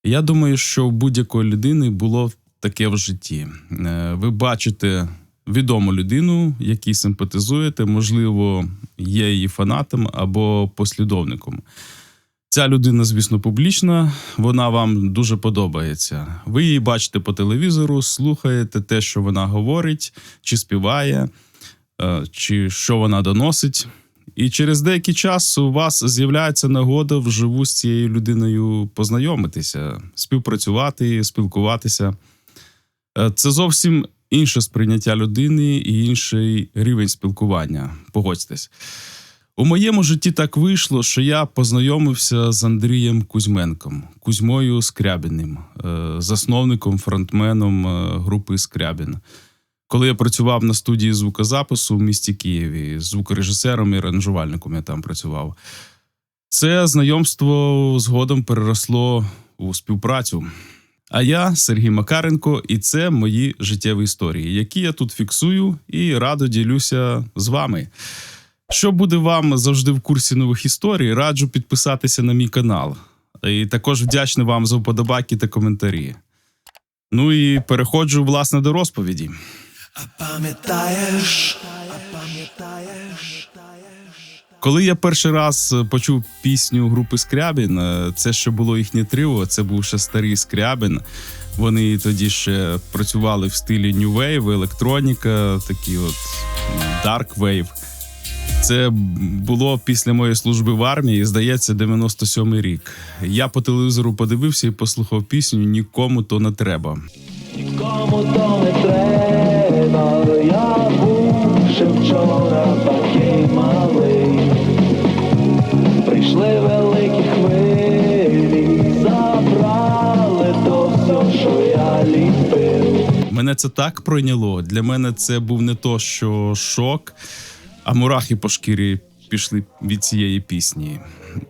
Я думаю, що у будь-якої людини було таке в житті. Ви бачите відому людину, якій симпатизуєте, можливо, є її фанатом або послідовником. Ця людина, звісно, публічна, вона вам дуже подобається. Ви її бачите по телевізору, слухаєте те, що вона говорить, чи співає, чи що вона доносить. І через деякий час у вас з'являється нагода вживу з цією людиною познайомитися, співпрацювати, спілкуватися. Це зовсім інше сприйняття людини і інший рівень спілкування, погодьтесь. У моєму житті так вийшло, що я познайомився з Андрієм Кузьменком, Кузьмою Скрябіним, засновником, фронтменом групи «Скрябін». Коли я працював на студії звукозапису в місті Києві, звукорежисером і аранжувальником я там працював. Це знайомство згодом переросло у співпрацю. А я Сергій Макаренко, і це мої життєві історії, які я тут фіксую і радо ділюся з вами. Щоб буде вам завжди в курсі нових історій, раджу підписатися на мій канал. І також вдячний вам за вподобайки та коментарі. Ну і переходжу, власне, до розповіді. Коли я перший раз почув пісню групи «Скрябін», це ще було їхнє тріо, це був ще старий Скрябін. Вони тоді ще працювали в стилі New Wave, електроніка, такий от Dark Wave. Це було після моєї служби в армії, здається, 97-й рік. Я по телевізору подивився і послухав пісню «Нікому то не треба». Нікому то не треба, я був ще вчора такий малий. Прийшли великі хвилі, забрали то все, що я ліпив. Мене це так пройняло. Для мене це був не то, що шок, а мурахи по шкірі пішли від цієї пісні.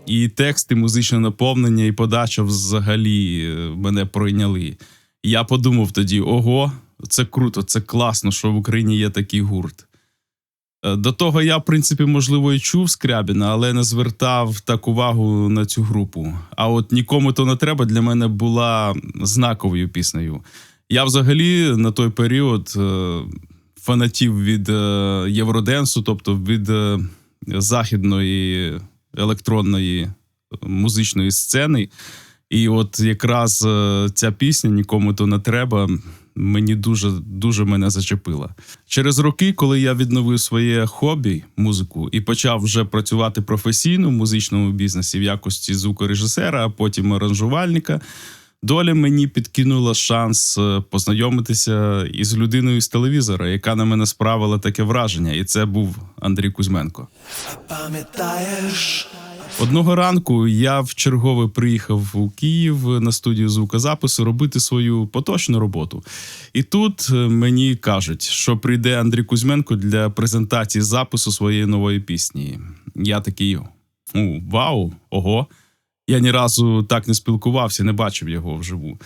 І текст, і музичне наповнення, і подача взагалі мене пройняли. Я подумав тоді, ого, це круто, це класно, що в Україні є такий гурт. До того я, в принципі, можливо, і чув Скрябіна, але не звертав так увагу на цю групу. А от «Нікому то не треба» для мене була знаковою піснею. Я взагалі на той період фанатів від євроденсу, тобто від західної електронної музичної сцени. І от якраз ця пісня «Нікому то не треба» мені дуже мене зачепила. Через роки, коли я відновив своє хобі, музику, і почав вже працювати професійно в музичному бізнесі в якості звукорежисера, а потім аранжувальника, доля мені підкинула шанс познайомитися із людиною з телевізора, яка на мене справила таке враження, і це був Андрій Кузьменко. Пам'ятаєш? Одного ранку я вчергове приїхав у Київ на студію звукозапису робити свою поточну роботу. І тут мені кажуть, що прийде Андрій Кузьменко для презентації запису своєї нової пісні. Я такий, вау, ого. Я ні разу так не спілкувався, не бачив його вживу.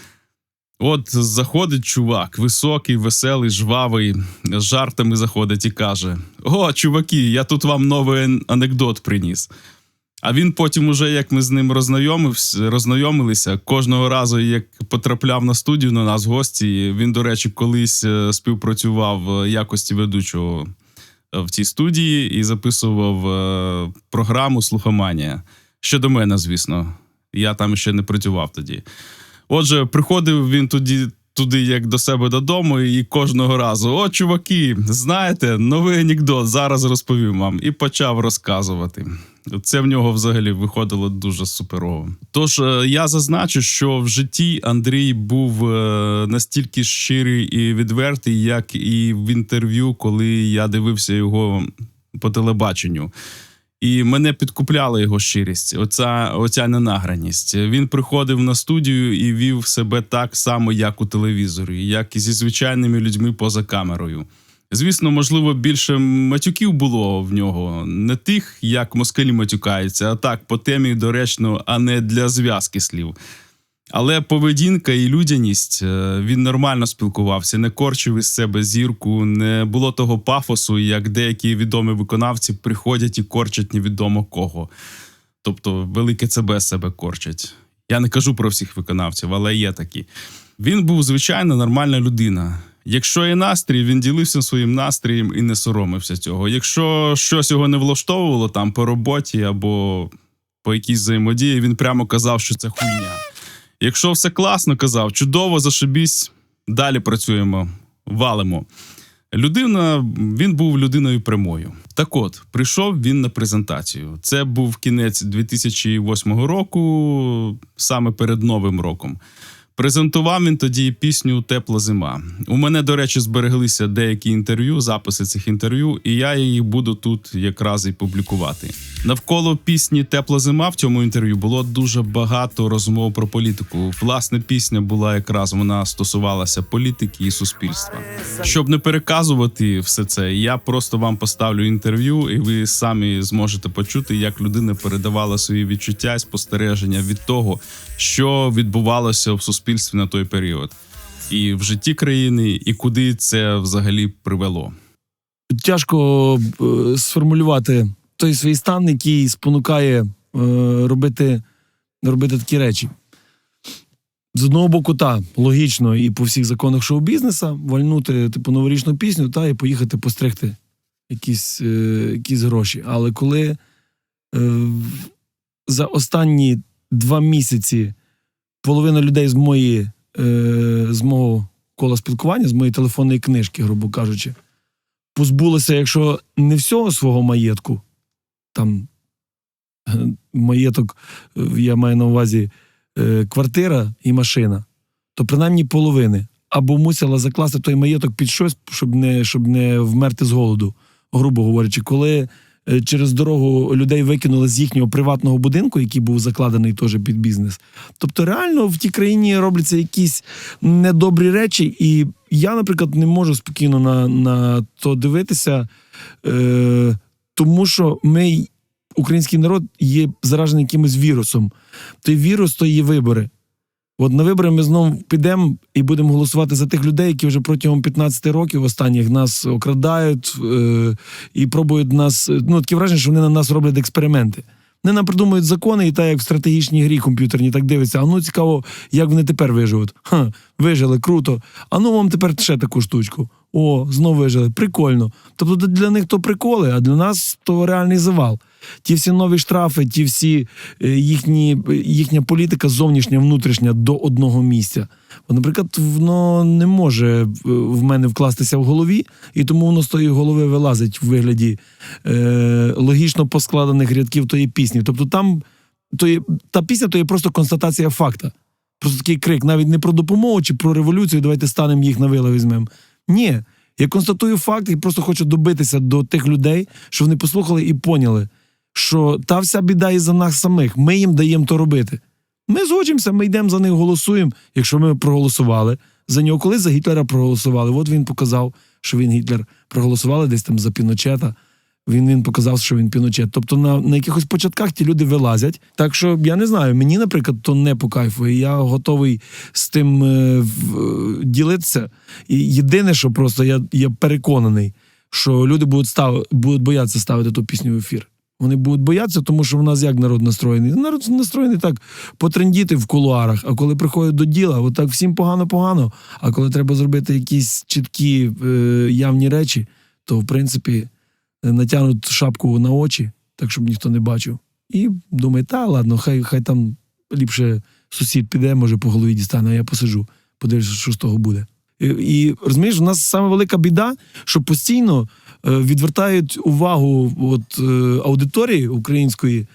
От заходить чувак, високий, веселий, жвавий, з жартами заходить і каже: «О, чуваки, я тут вам новий анекдот приніс». А він потім уже, як ми з ним роззнайомилися, кожного разу, як потрапляв на студію на нас в гості, він, до речі, колись співпрацював в якості ведучого в цій студії і записував програму «Слухоманія». Щодо мене, звісно. Я там ще не працював тоді. Отже, приходив він туди як до себе додому, і кожного разу: «О, чуваки, знаєте, новий анекдот, зараз розповім вам». І почав розказувати. Це в нього взагалі виходило дуже суперово. Тож я зазначу, що в житті Андрій був настільки щирий і відвертий, як і в інтерв'ю, коли я дивився його по телебаченню. І мене підкупляла його щирість, оця ненаграність. Він приходив на студію і вів себе так само, як у телевізорі, як і зі звичайними людьми поза камерою. Звісно, можливо, більше матюків було в нього. Не тих, як москалі матюкаються, а так, по темі доречно, а не для зв'язки слів. Але поведінка і людяність, він нормально спілкувався, не корчив із себе зірку, не було того пафосу, як деякі відомі виконавці приходять і корчать невідомо кого. Тобто велике ЦБ себе корчать. Я не кажу про всіх виконавців, але є такі. Він був звичайно нормальна людина. Якщо є настрій, він ділився своїм настроєм і не соромився цього. Якщо щось його не влаштовувало там по роботі або по якійсь взаємодії, він прямо казав, що це хуйня. Якщо все класно, казав, чудово, зашибісь, далі працюємо, валимо. Він був людиною прямою. Так от, прийшов він на презентацію. Це був кінець 2008 року, саме перед Новим роком. Презентував він тоді пісню «Тепла зима». У мене, до речі, збереглися деякі інтерв'ю, записи цих інтерв'ю, і я їх буду тут якраз і публікувати. Навколо пісні «Тепла зима» в цьому інтерв'ю було дуже багато розмов про політику. Власне, пісня була якраз, вона стосувалася політики і суспільства. Щоб не переказувати все це, я просто вам поставлю інтерв'ю, і ви самі зможете почути, як людина передавала свої відчуття і спостереження від того, що відбувалося в суспільстві на той період. І в житті країни, і куди це взагалі привело. Тяжко сформулювати той свій стан, який спонукає робити такі речі. З одного боку, логічно, і по всіх законах шоу-бізнеса вальнути новорічну пісню і поїхати постригти якісь гроші. Але коли за останні 2 місяці половина людей з мого кола спілкування, з моєї телефонної книжки, грубо кажучи, позбулися, якщо не всього свого маєтку, там маєток, я маю на увазі квартира і машина, то принаймні половини. Або мусила закласти той маєток під щось, щоб не вмерти з голоду, грубо говорячи. Коли через дорогу людей викинули з їхнього приватного будинку, який був закладений теж під бізнес. Тобто реально в тій країні робляться якісь недобрі речі, і я, наприклад, не можу спокійно на то дивитися, тому що ми, український народ, є заражений якимось вірусом. Той вірус, то є вибори. От на вибори ми знову підемо і будемо голосувати за тих людей, які вже протягом 15 років останніх нас окрадають і пробують нас... таке враження, що вони на нас роблять експерименти. Вони нам придумують закони, і так як в стратегічній грі комп'ютерній, так дивиться, цікаво, як вони тепер виживуть. Вижили, круто. Вам тепер ще таку штучку. Знову вижили, прикольно. Тобто для них то приколи, а для нас то реальний завал. Ті всі нові штрафи, ті всі їхня політика зовнішня, внутрішня до одного місця. Наприклад, воно не може в мене вкластися в голові, і тому воно з тої голови вилазить в вигляді логічно поскладених рядків тої пісні. Тобто та пісня то є просто констатація факта. Просто такий крик, навіть не про допомогу чи про революцію, давайте станемо їх на вила візьмемо. Ні, я констатую факт і просто хочу добитися до тих людей, що вони послухали і поняли, що та вся біда із за нас самих, ми їм даємо то робити. Ми згоджуємося, ми йдемо за них, голосуємо, якщо ми проголосували за нього. Коли за Гітлера проголосували, от він показав, що він Гітлер. Проголосували десь там за Піночета, він показав, що він Піночет. Тобто на якихось початках ті люди вилазять. Так що, я не знаю, мені, наприклад, то не по кайфу, і я готовий з тим ділитися. І єдине, що просто я переконаний, що люди будуть боятися ставити ту пісню в ефір. Вони будуть боятися, тому що в нас як народ настроєний? Народ настроєний так, потрендіти в кулуарах, а коли приходять до діла, отак всім погано-погано, а коли треба зробити якісь чіткі явні речі, то, в принципі, натягнуть шапку на очі, так, щоб ніхто не бачив. І думає, ладно, хай там ліпше сусід піде, може по голові дістане, а я посиджу, подивлюся, що з того буде. І розумієш, у нас саме велика біда, що постійно відвертають увагу аудиторії української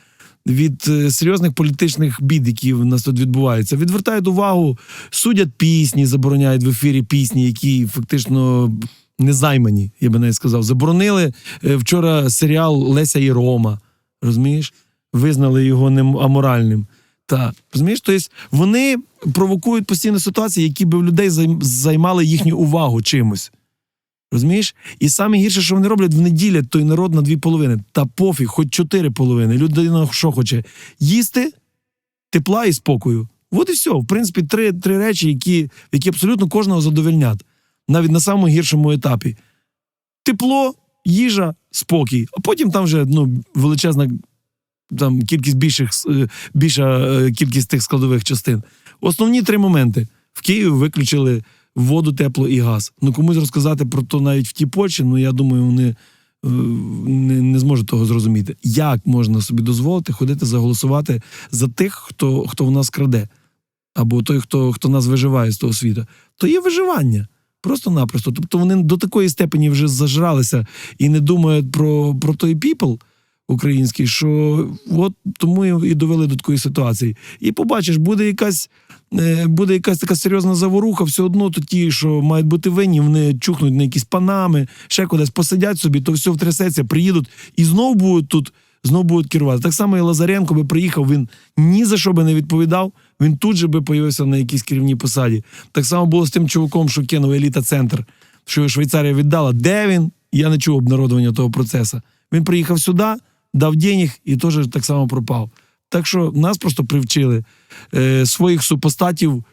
від серйозних політичних бід, які в нас тут відбуваються. Відвертають увагу, судять пісні, забороняють в ефірі пісні, які фактично незаймані, я би навіть сказав. Заборонили вчора серіал «Леся і Рома», розумієш? Визнали його аморальним. Розумієш? Тобто вони провокують постійно ситуації, які би в людей займали їхню увагу чимось. Розумієш? І саме гірше, що вони роблять, вони ділять той народ на 2 половини. Та пофіг, хоч 4 половини. Людина що хоче? Їсти, тепла і спокою. От і все. В принципі, три речі, які абсолютно кожного задовольнять. Навіть на самому гіршому етапі. Тепло, їжа, спокій. А потім там вже величезна там більша кількість тих складових частин. Основні 3 моменти. В Києві виключили воду, тепло і газ. Ну, комусь розказати про то навіть в тій Польщі, ну, я думаю, вони не зможуть того зрозуміти. Як можна собі дозволити ходити заголосувати за тих, хто в нас краде? Або той, хто нас виживає з того світу? То є виживання. Просто-напросто. Тобто вони до такої степені вже зажралися і не думають про той people український, що от тому і довели до такої ситуації. І побачиш, буде якась така серйозна заворуха, все одно то ті, що мають бути винні, вони чухнуть на якісь панами, ще кудись посидять собі, то все втрясеться, приїдуть і знову будуть керувати. Так само і Лазаренко би приїхав, він ні за що би не відповідав, він тут же би появився на якійсь керівній посаді. Так само було з тим чуваком, що кинув еліта-центр, що Швейцарія віддала. Де він? Я не чув обнародування того процесу. Він приїхав сюди, дав денег і теж так само пропав. Так що нас просто привчили своїх супостатів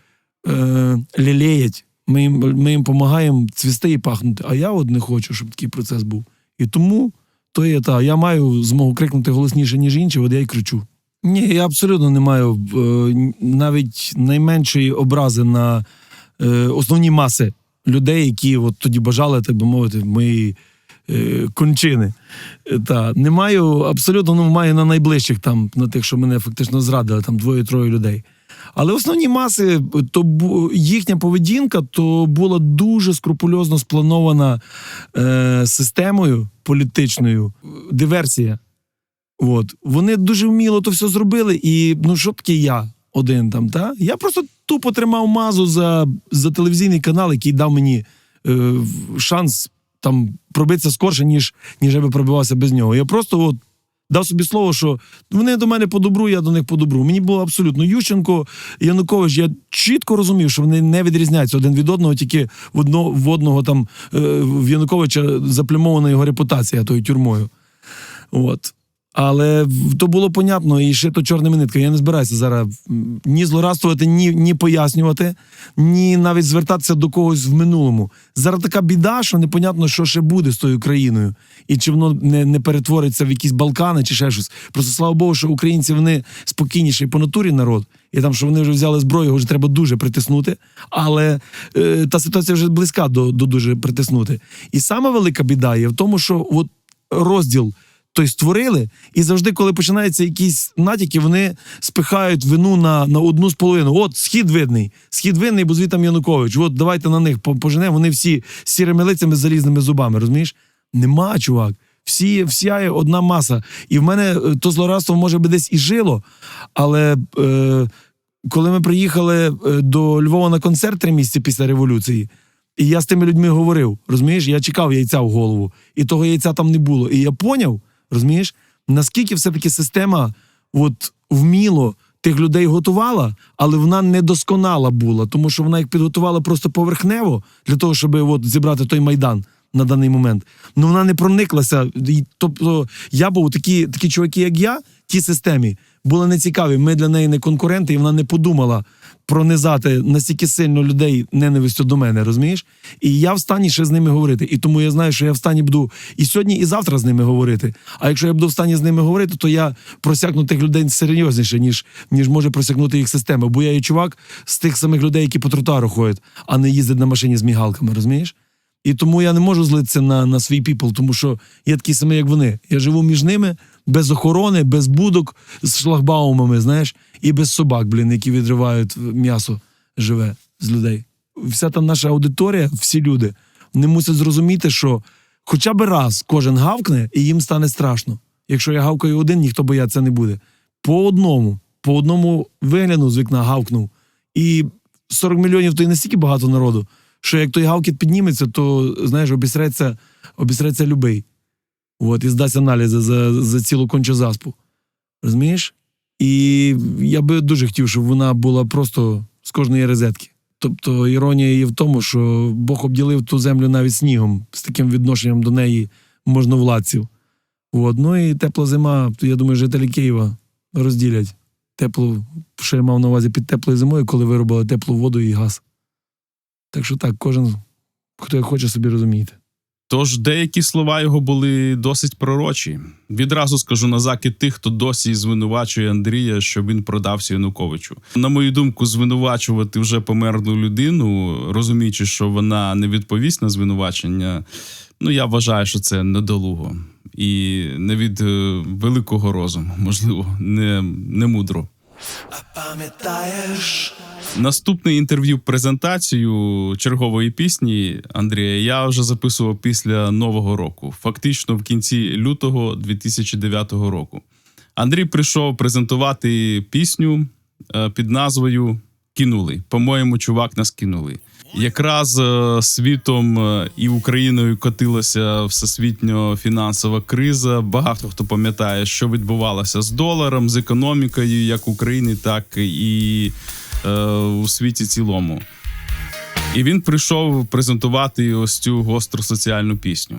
лелеять. Ми їм допомагаємо цвісти і пахнути. А я от не хочу, щоб такий процес був. І тому то є та. Я маю змогу крикнути голосніше, ніж інші, от я й кричу. Ні, я абсолютно не маю навіть найменшої образи на основні маси людей, які от тоді бажали, так би мовити, мої кончини. Не маю абсолютно, маю на найближчих, там, на тих, що мене фактично зрадили, там 2-3 людей. Але основні маси, то їхня поведінка, то була дуже скрупульозно спланована системою політичною диверсія. От. Вони дуже вміло то все зробили, і ну що таке я один там, та? Я просто тупо тримав мазу за телевізійний канал, який дав мені шанс там пробитися скорше, ніж я би пробивався без нього. Я просто от дав собі слово, що вони до мене по добру, я до них по добру. Мені було абсолютно Ющенко, Янукович, я чітко розумів, що вони не відрізняються один від одного, тільки в одного там в Януковича заплямована його репутація тою тюрмою. От. Але то було понятно, і ще то чорними нитками. Я не збираюся зараз ні злорадствувати, ні пояснювати, ні навіть звертатися до когось в минулому. Зараз така біда, що непонятно, що ще буде з тою країною. І чи воно не перетвориться в якісь Балкани, чи ще щось. Просто слава Богу, що українці, вони спокійніший по натурі народ. І там, що вони вже взяли зброю, його вже треба дуже притиснути. Але та ситуація вже близька до дуже притиснути. І сама велика біда є в тому, що от розділ той створили, і завжди, коли починаються якісь натяки, вони спихають вину на 1,5. От, Схід видний, бо звідти Янукович. От, давайте на них поженемо, вони всі з сірими лицями, з залізними зубами, розумієш? Нема, чувак. Вся є одна маса. І в мене то злорадство, може би, десь і жило, але коли ми приїхали до Львова на концерт 3 місяці після революції, і я з тими людьми говорив, розумієш? Я чекав яйця в голову, і того яйця там не було. І я поняв, розумієш, наскільки все-таки система от вміло тих людей готувала, але вона недосконала була, тому що вона їх підготувала просто поверхнево для того, щоб от зібрати той Майдан на даний момент. Ну вона не прониклася. Тобто я був, такі чуваки, як я, тій системі, були нецікаві. Ми для неї не конкуренти, і вона не подумала пронизати настільки сильно людей ненавистю до мене, розумієш? І я в стані ще з ними говорити. І тому я знаю, що я в стані буду і сьогодні, і завтра з ними говорити. А якщо я буду в стані з ними говорити, то я просякну тих людей серйозніше, ніж може просякнути їх система. Бо я є чувак з тих самих людей, які по тротуару ходять, а не їздять на машині з мігалками, розумієш? І тому я не можу злитися на свій піпл, тому що я такий самий, як вони. Я живу між ними, без охорони, без будок, з шлагбаумами, знаєш, і без собак, які відривають м'ясо живе з людей. Вся та наша аудиторія, всі люди, вони мусять зрозуміти, що хоча б раз кожен гавкне, і їм стане страшно. Якщо я гавкаю один, ніхто боятися не буде. По одному вигляну з вікна гавкнув. І 40 мільйонів – то й настільки багато народу, що як той гавкіт підніметься, то, знаєш, обісреться любий. От, і здасть аналізи за цілу кончу заспу. Розумієш? І я би дуже хотів, щоб вона була просто з кожної розетки. Тобто іронія є в тому, що Бог обділив ту землю навіть снігом, з таким відношенням до неї можновладців. От. Ну і тепла зима, я думаю, жителі Києва розділять теплу, що я мав на увазі під теплою зимою, коли виробили теплу воду і газ. Так що так, кожен, хто як хоче, собі розумієте. Тож деякі слова його були досить пророчі. Відразу скажу на закид тих, хто досі звинувачує Андрія, що він продався Януковичу. На мою думку, звинувачувати вже померлу людину, розуміючи, що вона не відповість на звинувачення, я вважаю, що це недолуго. І не від великого розуму, можливо, не мудро. А пам'ятаєш? Наступне інтерв'ю-презентацію чергової пісні Андрія я вже записував після Нового року, фактично в кінці лютого 2009 року. Андрій прийшов презентувати пісню під назвою «Кинули». По-моєму, чувак нас кинули. Якраз світом і Україною котилася всесвітньо фінансова криза. Багато хто пам'ятає, що відбувалося з доларом, з економікою як України, так і у світі цілому. І він прийшов презентувати ось цю гостру соціальну пісню.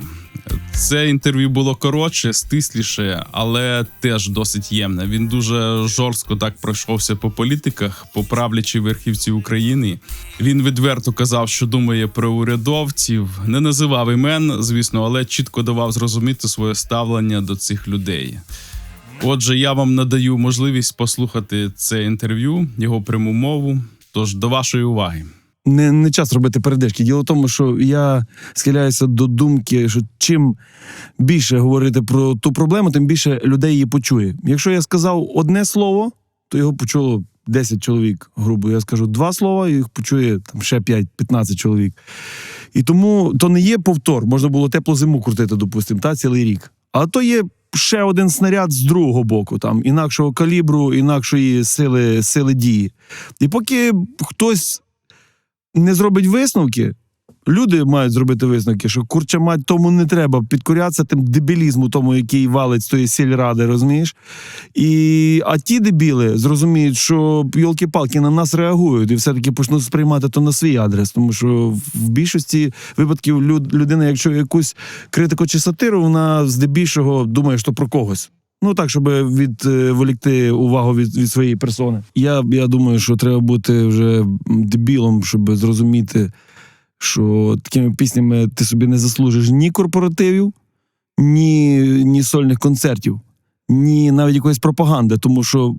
Це інтерв'ю було коротше, стисліше, але теж досить ємне. Він дуже жорстко так пройшовся по політиках, по правлячій верхівці України. Він відверто казав, що думає про урядовців. Не називав імен, звісно, але чітко давав зрозуміти своє ставлення до цих людей. Отже, я вам надаю можливість послухати це інтерв'ю, його пряму мову. Тож, до вашої уваги. Не час робити передишки. Діло в тому, що я схиляюся до думки, що чим більше говорити про ту проблему, тим більше людей її почує. Якщо я сказав одне слово, то його почуло 10 чоловік, грубо. Я скажу 2 слова, і їх почує там ще 5-15 чоловік. І тому то не є повтор. Можна було теплу зиму крутити, допустимо, цілий рік. А то є ще один снаряд з другого боку, там, інакшого калібру, інакшої сили дії. І поки хтось не зробить висновки, люди мають зробити висновки, що курча мать, тому не треба підкорятися тим дебілізму тому, який валить з тої сільради, розумієш? А ті дебіли зрозуміють, що йолки-палки на нас реагують і все-таки почнуть сприймати то на свій адрес, тому що в більшості випадків людина, якщо якусь критику чи сатиру, вона здебільшого думає, що про когось. Так, щоб відволікти увагу від своєї персони. Я думаю, що треба бути вже дебілом, щоб зрозуміти, що такими піснями ти собі не заслужиш ні корпоративів, ні сольних концертів, ні навіть якоїсь пропаганди. Тому що,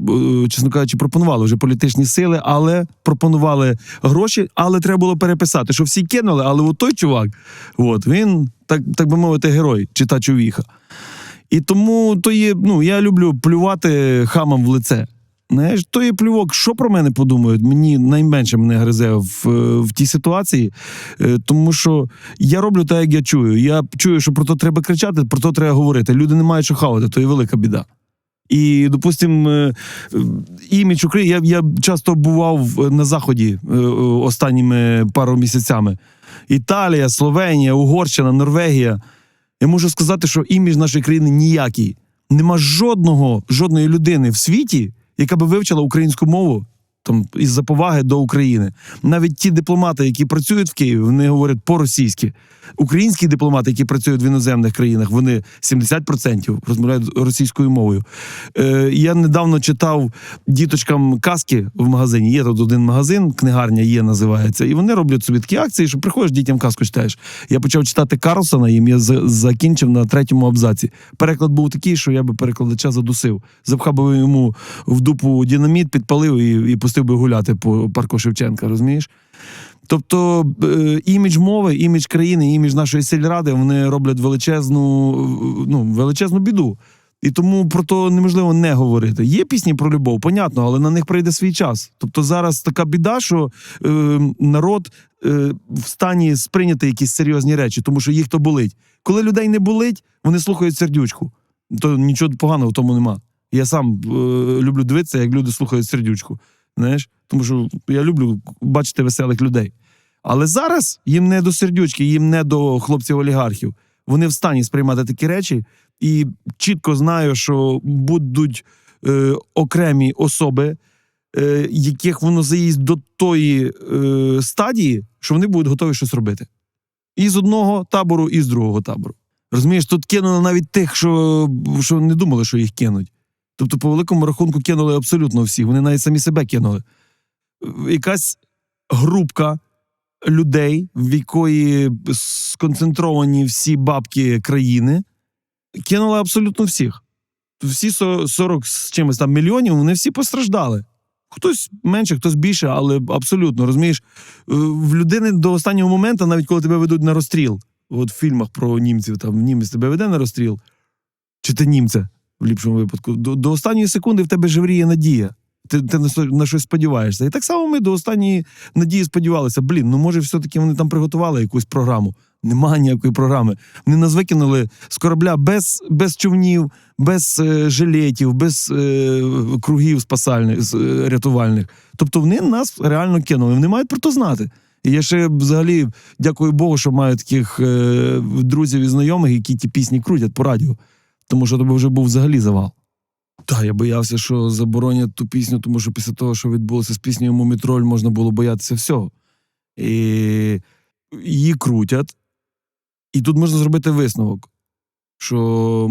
чесно кажучи, пропонували вже політичні сили, але пропонували гроші, але треба було переписати, що всі кинули, але от той чувак, він, так би мовити, герой, чи та човіха. І тому то є, я люблю плювати хамам в лице. Знаєш, то є плювок, що про мене подумають, мені найменше мене гризе в тій ситуації, тому що я роблю так, як я чую. Я чую, що про то треба кричати, про то треба говорити. Люди не мають що хавати, то є велика біда. І, допустим, імідж України, я часто бував на Заході останніми пару місяцями. Італія, Словенія, Угорщина, Норвегія. Я можу сказати, що імідж нашої країни ніякий. Нема жодної людини в світі, яка би вивчила українську мову із-за поваги до України. Навіть ті дипломати, які працюють в Києві, вони говорять по-російськи. Українські дипломати, які працюють в іноземних країнах, вони 70% розмовляють російською мовою. Я недавно читав діточкам казки в магазині. Є тут один магазин, книгарня є, називається. І вони роблять собі такі акції, що приходиш, дітям казку читаєш. Я почав читати Карлсона, і я закінчив на 3-му абзаці. Переклад був такий, що я би перекладача задусив. Запхав би йому в дупу динаміт, підпалив і пустив би гуляти по парку Шевченка, розумієш? Тобто імідж мови, імідж країни, імідж нашої сільради, вони роблять величезну біду. І тому про то неможливо не говорити. Є пісні про любов, понятно, але на них прийде свій час. Тобто зараз така біда, що народ в стані сприйняти якісь серйозні речі, тому що їх то болить. Коли людей не болить, вони слухають сердючку. То нічого поганого в тому нема. Я сам люблю дивитися, як люди слухають сердючку. Знаєш? Тому що я люблю бачити веселих людей. Але зараз їм не до сердючки, їм не до хлопців-олігархів. Вони в стані сприймати такі речі і чітко знаю, що будуть окремі особи, яких воно заїсть до тої стадії, що вони будуть готові щось робити. І з одного табору, і з другого табору. Розумієш, тут кинули навіть тих, що не думали, що їх кинуть. Тобто, по великому рахунку, кинули абсолютно всіх. Вони навіть самі себе кинули. Якась групка людей, в якої сконцентровані всі бабки країни, кинула абсолютно всіх. Всі 40 з чимось там мільйонів, вони всі постраждали. Хтось менше, хтось більше, але абсолютно, розумієш, в людини до останнього моменту, навіть коли тебе ведуть на розстріл, от в фільмах про німців, там німець тебе веде на розстріл, чи ти німця, в ліпшому випадку, до останньої секунди в тебе живріє надія. Ти на щось сподіваєшся. І так само ми до останньої надії сподівалися. Може, все-таки вони там приготували якусь програму. Нема ніякої програми. Вони нас викинули з корабля без човнів, без жилетів, без кругів спасальних, рятувальних. Тобто вони нас реально кинули. Вони мають про то знати. І я ще взагалі дякую Богу, що маю таких друзів і знайомих, які ті пісні крутять по радіо. Тому що тобі вже був взагалі завал. Так, я боявся, що заборонять ту пісню, тому що після того, що відбулося з піснею «Мумітроль», можна було боятися всього. І її крутять. І тут можна зробити висновок, що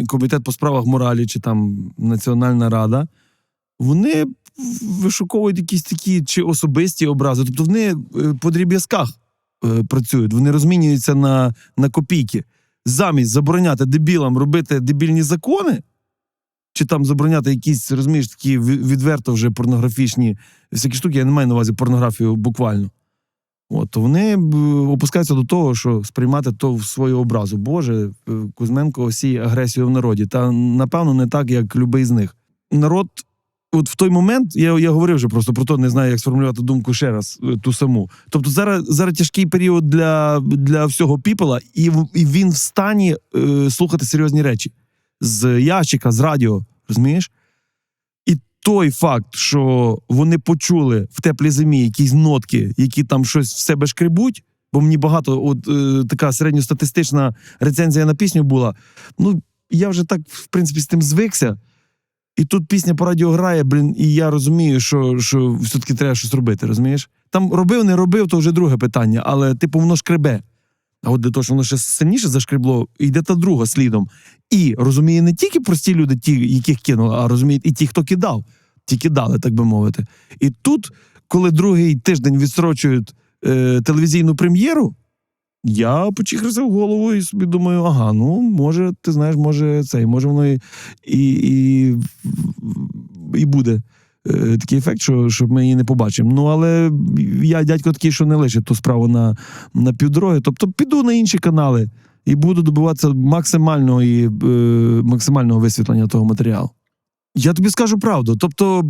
комітет по справах моралі чи там Національна рада, вони вишуковують якісь такі чи особисті образи. Тобто вони по дріб'язках працюють, вони розмінюються на копійки. Замість забороняти дебілам робити дебільні закони, чи там забороняти якісь, розумієш, такі відверто вже порнографічні всякі штуки, я не маю на увазі порнографію буквально. То вони опускаються до того, що сприймати то в свою образу. Боже, Кузьменко сіє агресію в народі. Та, напевно, не так, як любий з них. Народ, от в той момент, я говорив вже просто про то, не знаю, як сформулювати думку ще раз, ту саму. Тобто зараз тяжкий період для всього піпела, і він в стані слухати серйозні речі. З ящика, з радіо, розумієш? І той факт, що вони почули в теплій зимі якісь нотки, які там щось в себе шкребуть, бо мені багато, така середньостатистична рецензія на пісню була, я вже так, в принципі, з тим звикся, і тут пісня по радіо грає, і я розумію, що все-таки треба щось робити, розумієш? Там робив, не робив, то вже друге питання, але, воно шкребе. А от для того, щоб воно ще сильніше зашкребло, йде та друга слідом. І розуміє не тільки прості люди, ті, яких кинули, а розуміють і ті, хто кидав. Ті кидали, так би мовити. І тут, коли другий тиждень відстрочують телевізійну прем'єру, я почихрився в голову і собі думаю, може, ти знаєш, може воно і буде такий ефект, що ми її не побачимо. Але я, дядько, такий, що не лишить ту справу на півдороги. Тобто піду на інші канали і буду добиватися максимального висвітлення того матеріалу. Я тобі скажу правду. Тобто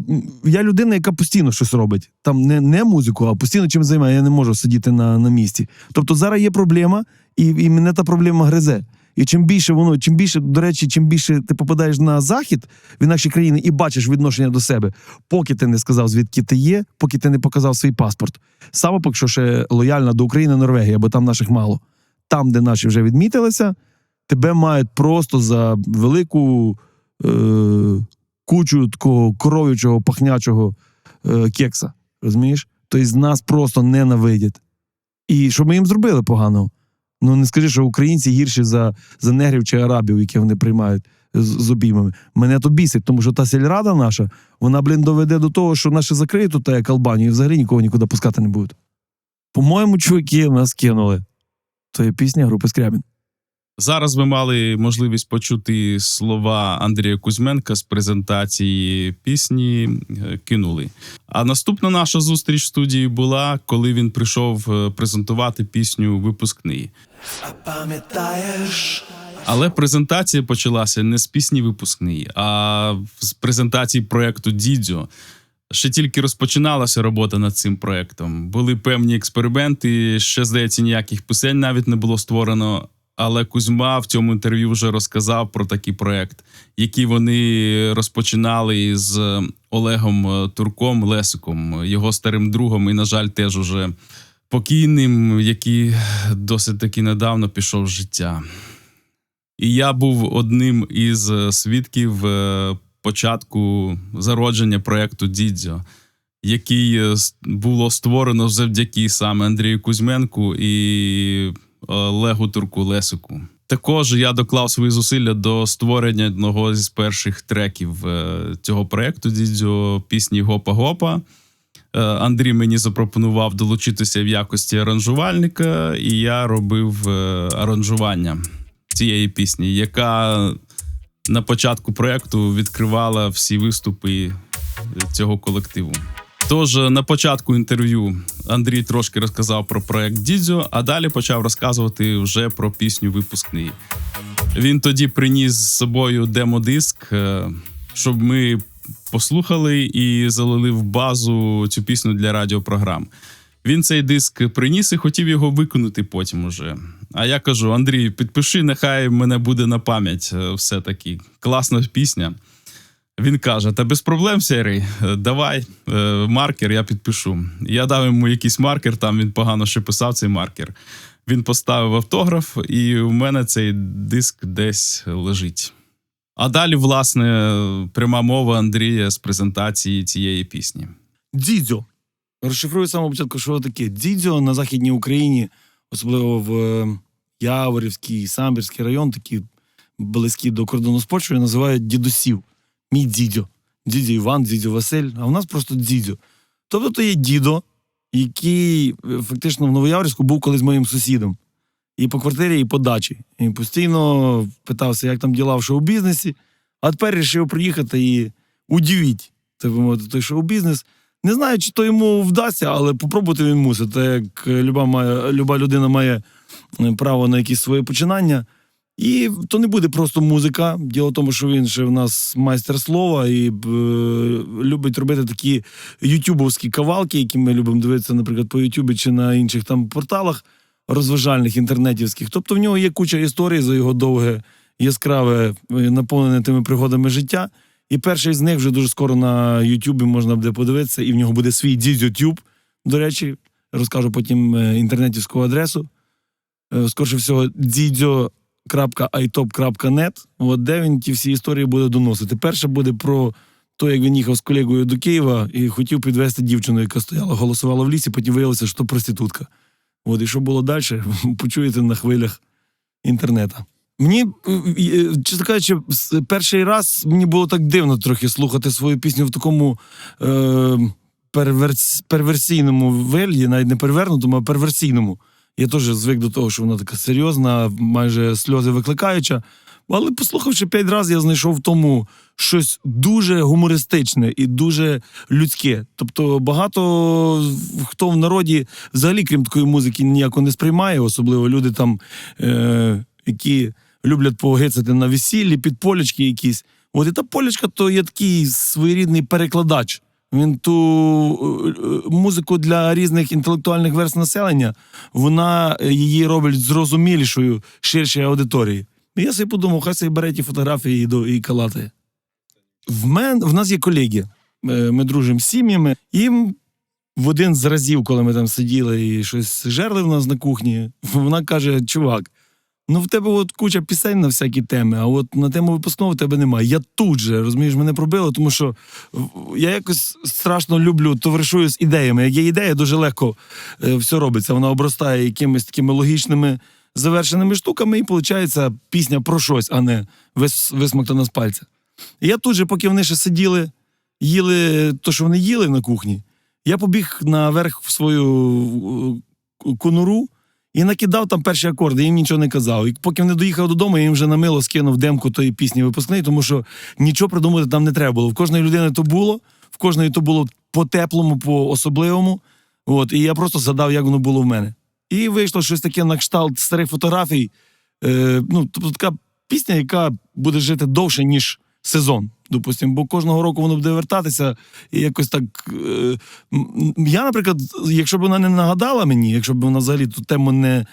я людина, яка постійно щось робить. Там не музику, а постійно чим займає. Я не можу сидіти на місці. Тобто зараз є проблема, і мене та проблема гризе. І чим більше ти попадаєш на захід в інакші країни і бачиш відношення до себе, поки ти не сказав, звідки ти є, поки ти не показав свій паспорт. Саме поки що ще лояльна до України Норвегія, бо там наших мало. Там, де наші вже відмітилися, тебе мають просто за велику кучу такого коров'ячого, пахнячого кекса. Розумієш? Тобто з нас просто ненавидять. І що ми їм зробили поганого? Не скажи, що українці гірші за негрів чи арабів, які вони приймають з обіймами. Мене то бісить, тому що та сільрада наша, вона, доведе до того, що наші закриють тут, як Албанію, і взагалі нікого нікуди пускати не будуть. По-моєму, чуваки нас кинули. То є пісня групи Скрябін. Зараз ви мали можливість почути слова Андрія Кузьменка з презентації пісні «Кинули». А наступна наша зустріч в студії була, коли він прийшов презентувати пісню «Випускний». А пам'ятаєш? Але презентація почалася не з пісні «Випускний», а з презентації проєкту «Дідзьо». Ще тільки розпочиналася робота над цим проєктом. Були певні експерименти, ще, здається, ніяких пісень навіть не було створено. Але Кузьма в цьому інтерв'ю вже розказав про такий проєкт, який вони розпочинали з Олегом Турком Лесиком, його старим другом і, на жаль, теж уже покійним, який досить таки недавно пішов з життя. І я був одним із свідків початку зародження проєкту «Дідзьо», який було створено завдяки саме Андрію Кузьменку і Олегу Турку Лесику. Також я доклав свої зусилля до створення одного з перших треків цього проєкту «Дідзьо», пісні «Гопа-Гопа». Андрій мені запропонував долучитися в якості аранжувальника, і я робив аранжування цієї пісні, яка на початку проєкту відкривала всі виступи цього колективу. Тож на початку інтерв'ю Андрій трошки розказав про проєкт «Дідзьо», а далі почав розказувати вже про пісню «Випускний». Він тоді приніс з собою демо-диск, щоб ми послухали і залили в базу цю пісню для радіопрограм. Він цей диск приніс і хотів його виконати потім уже. А я кажу: Андрій, підпиши, нехай мене буде на пам'ять все-таки. Класна пісня. Він каже: та без проблем, Сергій, давай маркер, я підпишу. Я дав йому якийсь маркер, там він погано ще писав цей маркер. Він поставив автограф, і у мене цей диск десь лежить. А далі, власне, пряма мова Андрія з презентації цієї пісні. Дзідзьо. Розшифрую з самого початку, що таке. Дзідзьо на Західній Україні, особливо в Яворівський, Самбірський район, такі близькі до кордону з Польщею, називають дідусів. Мій дідьо. Дідьо Іван, дідьо Василь, а в нас просто дідьо. Тобто то є дідо, який фактично в Новояворівську був колись моїм сусідом. І по квартирі, і по дачі. І постійно питався, як там діла в шоу-бізнесі, а тепер вирішив приїхати і удивіть, так би мовити, той шоу-бізнес. Не знаю, чи то йому вдасться, але попробувати він мусить. Так як люба людина має право на якісь свої починання. І то не буде просто музика. Діло в тому, що він ще в нас майстер слова і любить робити такі ютубовські кавалки, які ми любимо дивитися, наприклад, по ютубі чи на інших там порталах розважальних, інтернетівських. Тобто в нього є куча історій за його довге, яскраве, наповнене тими пригодами життя. І перший з них вже дуже скоро на ютубі можна буде подивитися, і в нього буде свій Дзідзьо-тюб. До речі, розкажу потім інтернетівську адресу. Скоріше всього, dzidzio.itop.net, де він ті всі історії буде доносити. Перше буде про те, як він їхав з колегою до Києва і хотів підвезти дівчину, яка стояла, голосувала в лісі, потім виявилося, що проститутка. І що було далі, почуєте на хвилях інтернету. Мені, чесно кажучи, перший раз мені було так дивно трохи слухати свою пісню в такому перверсійному вигляді, навіть не перевернутому, а перверсійному. Я теж звик до того, що вона така серйозна, майже сльози викликаюча. Але послухавши 5 разів, я знайшов в тому щось дуже гумористичне і дуже людське. Тобто багато хто в народі взагалі, крім такої музики, ніяко не сприймає, особливо люди там, які люблять погицати на весіллі, підполячки якісь. І та полячка, то є такий своєрідний перекладач. Він ту музику для різних інтелектуальних верств населення, вона її робить зрозумілішою ширшій аудиторії. І я собі подумав, хай собі бере ті фотографії і калатає. В нас є колеги, ми дружимо з сім'ями, і в один з разів, коли ми там сиділи і щось жерли в нас на кухні, вона каже: чувак, в тебе от куча пісень на всякі теми, а от на тему випускного в тебе немає. Я тут же, розумієш, мене пробило, тому що я якось страшно люблю, товаришую з ідеями. Як є ідея, дуже легко все робиться. Вона обростає якимись такими логічними, завершеними штуками, і виходить пісня про щось, а не висмоктана з пальця. І я тут же, поки вони ще сиділи, їли то, що вони їли на кухні, я побіг наверх в свою конуру і накидав там перші акорди, їм нічого не казав. І поки вони доїхав додому, я їм вже на мило скинув демку тої пісні випускної, тому що нічого придумати там не треба було. В кожної людини то було, в кожної то було по-теплому, по-особливому. І я просто згадав, як воно було в мене. І вийшло щось таке на кшталт старих фотографій. Тобто така пісня, яка буде жити довше, ніж сезон, допустимо, бо кожного року воно буде вертатися і якось так... Я, наприклад, якщо б вона не нагадала мені, якщо б вона взагалі ту тему не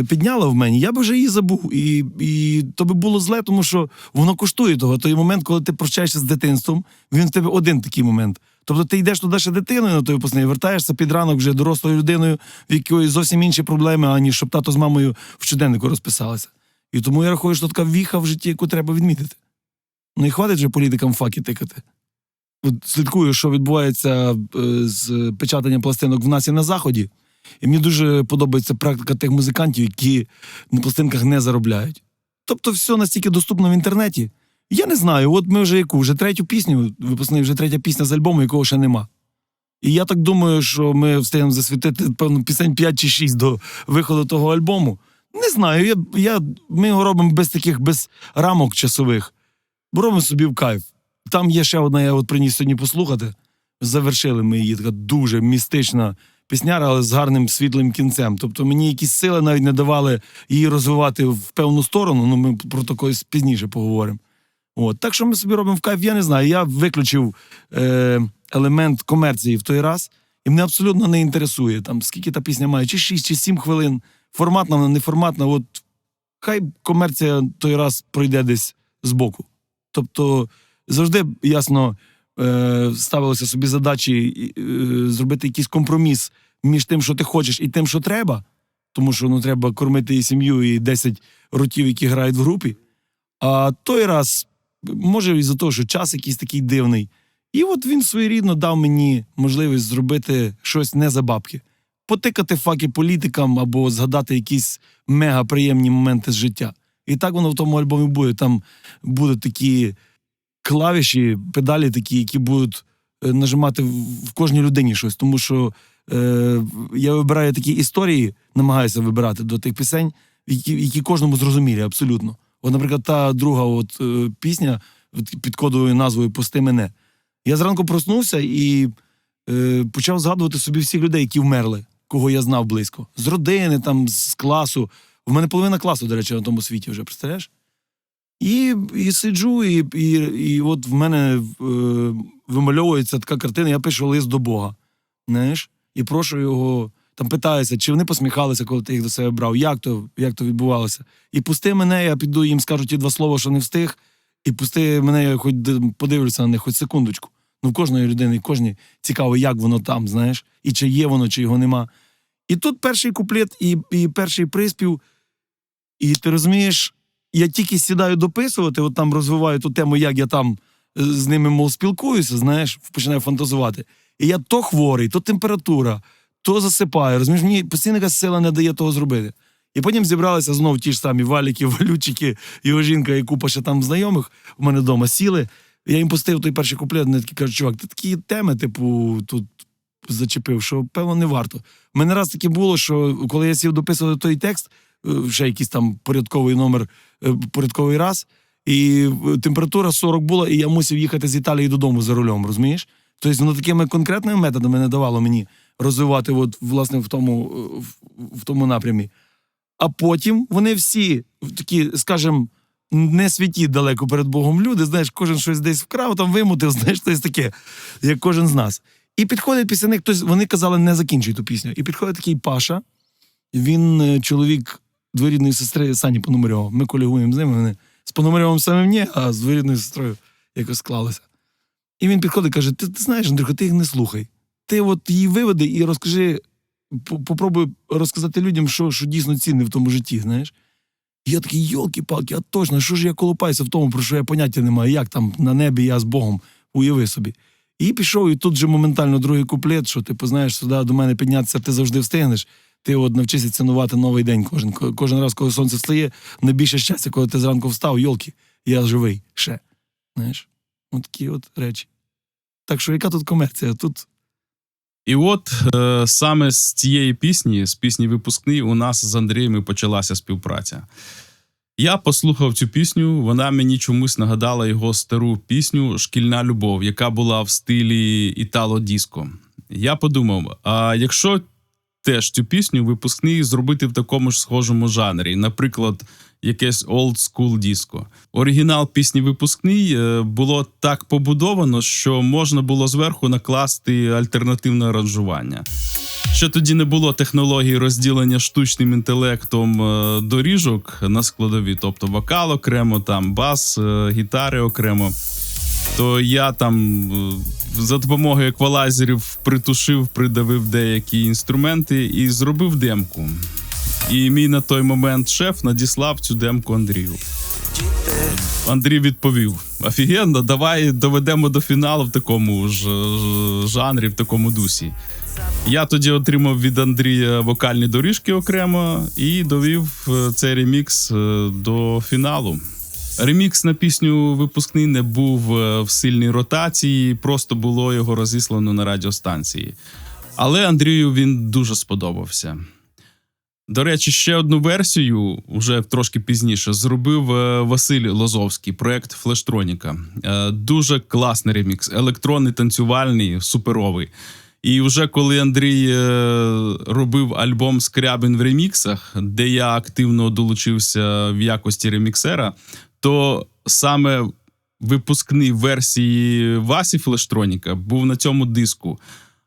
підняла в мені, я б вже її забув. І то би було зле, тому що воно коштує того. Той момент, коли ти прощаєшся з дитинством, він в тебе один такий момент. Тобто ти йдеш туди ще дитиною на той випускний, вертаєшся під ранок вже дорослою людиною, в якої зовсім інші проблеми, аніж щоб тато з мамою в щоденнику розписалися. І тому я рахую, що така віха в житті, яку треба відмітити. І хватить же політикам факи тикати. Слідкую, що відбувається з печатанням пластинок в нас і на Заході. І мені дуже подобається практика тих музикантів, які на пластинках не заробляють. Тобто все настільки доступно в інтернеті. Я не знаю, от ми вже третю пісню, випускний вже третя пісня з альбому, якого ще нема. І я так думаю, що ми встигнемо засвітити, певно, пісень 5 чи 6 до виходу того альбому. Не знаю, ми його робимо без рамок часових. Робимо собі в кайф. Там є ще одна, я от приніс сьогодні послухати. Завершили ми її, така дуже містична пісняра, але з гарним світлим кінцем. Тобто мені якісь сили навіть не давали її розвивати в певну сторону, ну ми про то колись пізніше поговоримо. От. Так що ми собі робимо в кайф, я не знаю. Я виключив елемент комерції в той раз, і мене абсолютно не інтересує, там, скільки та пісня має, чи 6, чи 7 хвилин, форматна вона, неформатна, от хай комерція той раз пройде десь збоку. Тобто завжди, ясно, ставилися собі задачі зробити якийсь компроміс між тим, що ти хочеш, і тим, що треба, тому що треба кормити і сім'ю, і 10 ротів, які грають в групі. А той раз, може із-за того, що час якийсь такий дивний, і от він своєрідно дав мені можливість зробити щось не за бабки. Потикати факи політикам або згадати якісь мегаприємні моменти з життя. І так воно в тому альбомі буде. Там будуть такі клавіші, педалі такі, які будуть нажимати в кожній людині щось. Тому що я вибираю такі історії, намагаюся вибирати до тих пісень, які кожному зрозумілі абсолютно. От, наприклад, та друга пісня під кодовою назвою «Пусти мене». Я зранку проснувся і почав згадувати собі всіх людей, які вмерли, кого я знав близько. З родини, там, з класу. В мене половина класу, до речі, на тому світі вже, представляєш? І сиджу, і от в мене вимальовується така картина, я пишу лист до Бога, знаєш? І прошу його, там питаюся, чи вони посміхалися, коли ти їх до себе брав, як то відбувалося. І пусти мене, я піду, їм скажу ті 2 слова, що не встиг, і пусти мене, я хоч подивлюся на них, хоч секундочку. Ну, в кожної людини, кожній цікаво, як воно там, знаєш, і чи є воно, чи його нема. І тут перший куплет, і перший приспів, і ти розумієш, я тільки сідаю дописувати, от там розвиваю ту тему, як я там з ними, мов, спілкуюся, знаєш, починаю фантазувати. І я то хворий, то температура, то засипаю, розумієш, мені постійно якась сила не дає того зробити. І потім зібралися знову ті ж самі Валіки, Валючики, його жінка і купа ще там знайомих у мене вдома сіли. Я їм пустив той перший куплет, вони такі кажуть, чувак, ти такі теми, типу, тут зачепив, що, певно, не варто. У мене раз таке було, що коли я сів дописувати той текст, ще якийсь там порядковий номер, порядковий раз, і температура 40 була, і я мусив їхати з Італії додому за рулем, розумієш? Тобто воно такими конкретними методами не давало мені розвивати от, власне, в тому напрямі. А потім вони всі такі, скажімо, не святі далеко перед Богом люди, знаєш, кожен щось десь вкрав, там вимутив, знаєш, щось таке, як кожен з нас. І підходить після них хтось, вони казали, не закінчуй ту пісню. І підходить такий Паша, він чоловік двоюрідної сестри Сані Пономарьова. Ми колегуємо з ними, вони з Пономарьовим самим ні, а з двоюрідною сестрою якось склалося. І він підходить і каже, ти знаєш, Андрюха, ти їх не слухай. Ти от її виведи і розкажи, попробуй розказати людям, що дійсно цінне в тому житті, знаєш. І я такий, йолки-палки, а точно, що ж я колупаюся в тому, про що я поняття не маю, як там на небі я з Богом, уяви собі. І пішов, і тут же моментально другий куплет, що ти познаєш, сюди до мене піднятися, ти завжди встигнеш. Ти от навчишся цінувати новий день кожен раз, коли сонце встає, найбільше щастя, коли ти зранку встав, йолки, я живий ще. Знаєш, от такі от речі. Так що яка тут комерція? Тут... І от саме з цієї пісні, з пісні «Випускний», у нас з Андрієм і почалася співпраця. Я послухав цю пісню, вона мені чомусь нагадала його стару пісню «Шкільна любов», яка була в стилі італо-диско. Я подумав, а якщо теж цю пісню «Випускний» зробити в такому ж схожому жанрі, наприклад, якесь old-school диско. Оригінал пісні «Випускний» було так побудовано, що можна було зверху накласти альтернативне аранжування. Ще тоді не було технології розділення штучним інтелектом доріжок на складові, тобто вокал окремо, там бас, гітари окремо. То я там за допомогою еквалайзерів притушив, придавив деякі інструменти і зробив демку. І мій на той момент шеф надіслав цю демку Андрію. Андрій відповів, офігенно, давай доведемо до фіналу в такому ж жанрі, в такому дусі. Я тоді отримав від Андрія вокальні доріжки окремо і довів цей ремікс до фіналу. Ремікс на пісню «Випускний» не був в сильній ротації, просто було його розіслано на радіостанції. Але Андрію він дуже сподобався. До речі, ще одну версію, вже трошки пізніше, зробив Василь Лозовський, проект «Флештроніка». Дуже класний ремікс, електронний, танцювальний, суперовий. І вже коли Андрій робив альбом «Скрябін в реміксах», де я активно долучився в якості реміксера, то саме випускний версії Васі Флештроніка був на цьому диску.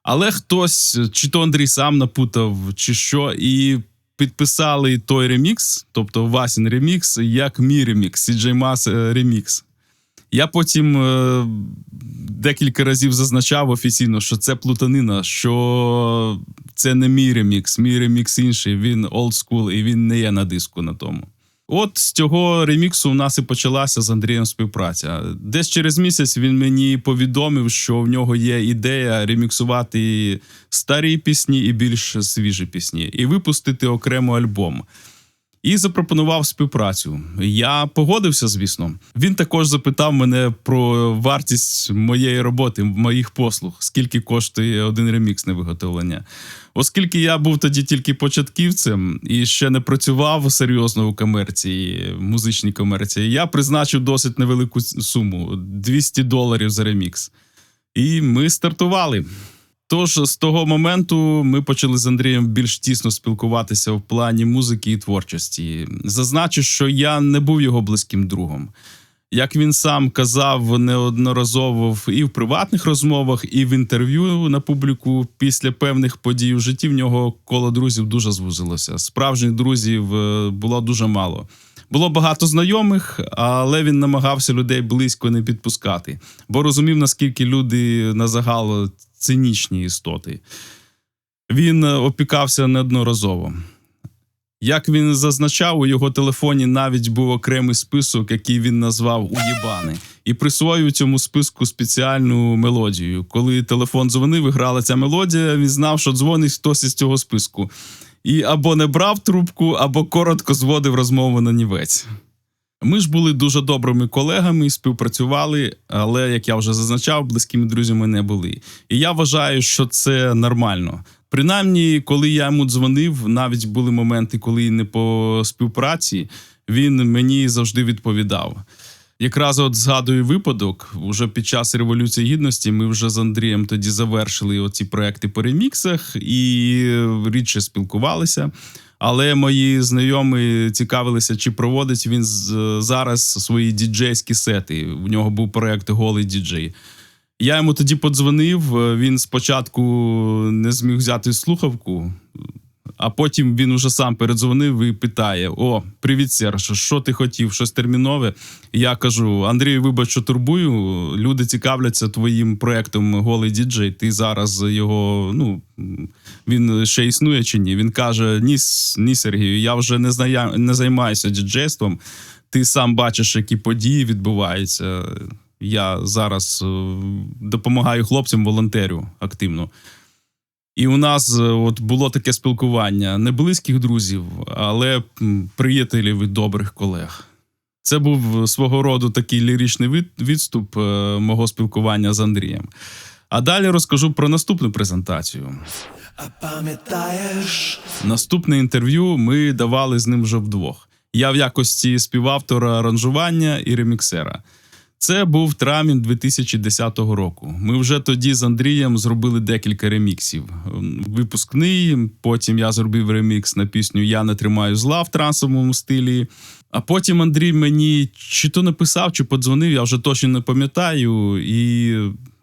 Але хтось, чи то Андрій сам напутав, чи що, і підписали той ремікс, тобто Васін ремікс, як мій ремікс, CJ Mas ремікс. Я потім декілька разів зазначав офіційно, що це плутанина, що це не мій ремікс інший, він old school і він не є на диску на тому. От з цього реміксу у нас і почалася з Андрієм співпраця. Десь через місяць він мені повідомив, що в нього є ідея реміксувати старі пісні і більш свіжі пісні, і випустити окремо альбом. І запропонував співпрацю. Я погодився, звісно. Він також запитав мене про вартість моєї роботи, моїх послуг, скільки коштує один ремікс на виготовлення. Оскільки я був тоді тільки початківцем і ще не працював серйозно у комерції, музичній комерції, я призначив досить невелику суму – $200 за ремікс. І ми стартували. Тож з того моменту ми почали з Андрієм більш тісно спілкуватися в плані музики і творчості. Зазначу, що я не був його близьким другом. Як він сам казав неодноразово і в приватних розмовах, і в інтерв'ю на публіку, після певних подій у житті в нього коло друзів дуже звузилося. Справжніх друзів було дуже мало. Було багато знайомих, але він намагався людей близько не підпускати, бо розумів, наскільки люди на загал цинічні істоти. Він опікався неодноразово. Як він зазначав, у його телефоні навіть був окремий список, який він назвав «Уєбани», і присвоїв цьому списку спеціальну мелодію. Коли телефон дзвонив і грала ця мелодія, він знав, що дзвонить хтось із цього списку. І або не брав трубку, або коротко зводив розмову на нівець. Ми ж були дуже добрими колегами, співпрацювали, але, як я вже зазначав, близькими друзями не були. І я вважаю, що це нормально. Принаймні, коли я йому дзвонив, навіть були моменти, коли не по співпраці, він мені завжди відповідав. Якраз от згадую випадок, уже під час Революції Гідності ми вже з Андрієм тоді завершили оці проекти по реміксах і рідше спілкувалися. Але мої знайомі цікавилися, чи проводить він зараз свої діджейські сети. У нього був проект «Голий діджей». Я йому тоді подзвонив, він спочатку не зміг взяти слухавку, а потім він уже сам передзвонив і питає: «О, привіт, Серж, що ти хотів, щось термінове?» Я кажу: «Андрій, вибач, що турбую, люди цікавляться твоїм проектом «Голий діджей», ти зараз його, він ще існує чи ні?» Він каже: ні, Сергію, я вже не займаюся діджейством, ти сам бачиш, які події відбуваються. Я зараз допомагаю хлопцям, волонтерю активно». І у нас от було таке спілкування не близьких друзів, але приятелів і добрих колег. Це був свого роду такий ліричний відступ мого спілкування з Андрієм. А далі розкажу про наступну презентацію. А пам'ятаєш? Наступне інтерв'ю ми давали з ним вже вдвох. Я в якості співавтора аранжування і реміксера. Це був травень 2010 року. Ми вже тоді з Андрієм зробили декілька реміксів. Випускний, потім я зробив ремікс на пісню «Я не тримаю зла» в трансовому стилі. А потім Андрій мені чи то написав, чи подзвонив, я вже точно не пам'ятаю, і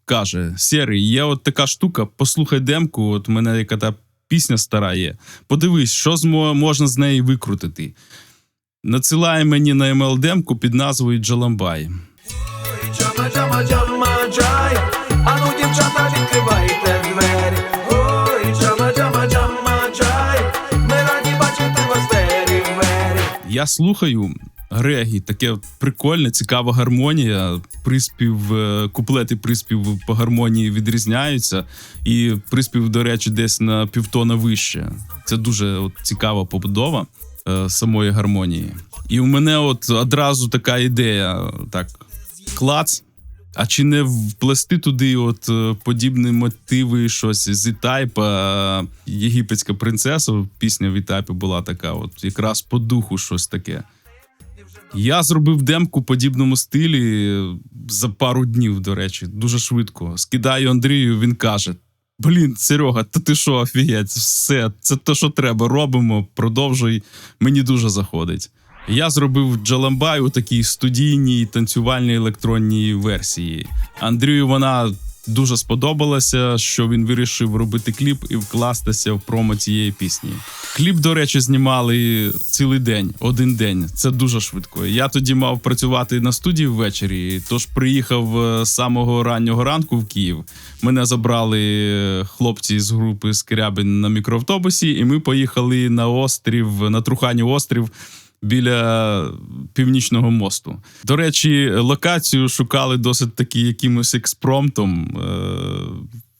каже: «Серий, є от така штука, послухай демку, от у мене яка та пісня стара є. Подивись, що можна з неї викрутити». Надсилає мені на email-демку під назвою «Джаламбай». Джама-джама-джама-джай, ану, дівчата, відкривайте двері. Ой, джама-джама-джама-джай, ми раді бачити вас двері. Я слухаю регі, таке прикольне, цікава гармонія, приспів, куплет і приспів по гармонії відрізняються, і приспів, до речі, десь на півтона вище. Це дуже цікава побудова. самої гармонії. І у мене от одразу така ідея, так, клац, а чи не вплести туди от подібні мотиви, щось з E-Type, єгипетська принцеса, пісня в E-Type була така, от якраз по духу щось таке. Я зробив демку в подібному стилі за пару днів, до речі, дуже швидко. Скидаю Андрію, він каже: блін, Серега, та ти що, офігеть, все, це те, що треба, робимо, продовжуй, мені дуже заходить. Я зробив Джаламбай у такій студійній танцювальній електронній версії. Андрію вона дуже сподобалася, що він вирішив робити кліп і вкластися в промо цієї пісні. Кліп, до речі, знімали цілий день, один день. Це дуже швидко. Я тоді мав працювати на студії ввечері, тож приїхав з самого раннього ранку в Київ. Мене забрали хлопці з групи Скрябін на мікроавтобусі, і ми поїхали на острів, на Трухані острів, біля Північного мосту. До речі, локацію шукали досить таки якимось експромтом.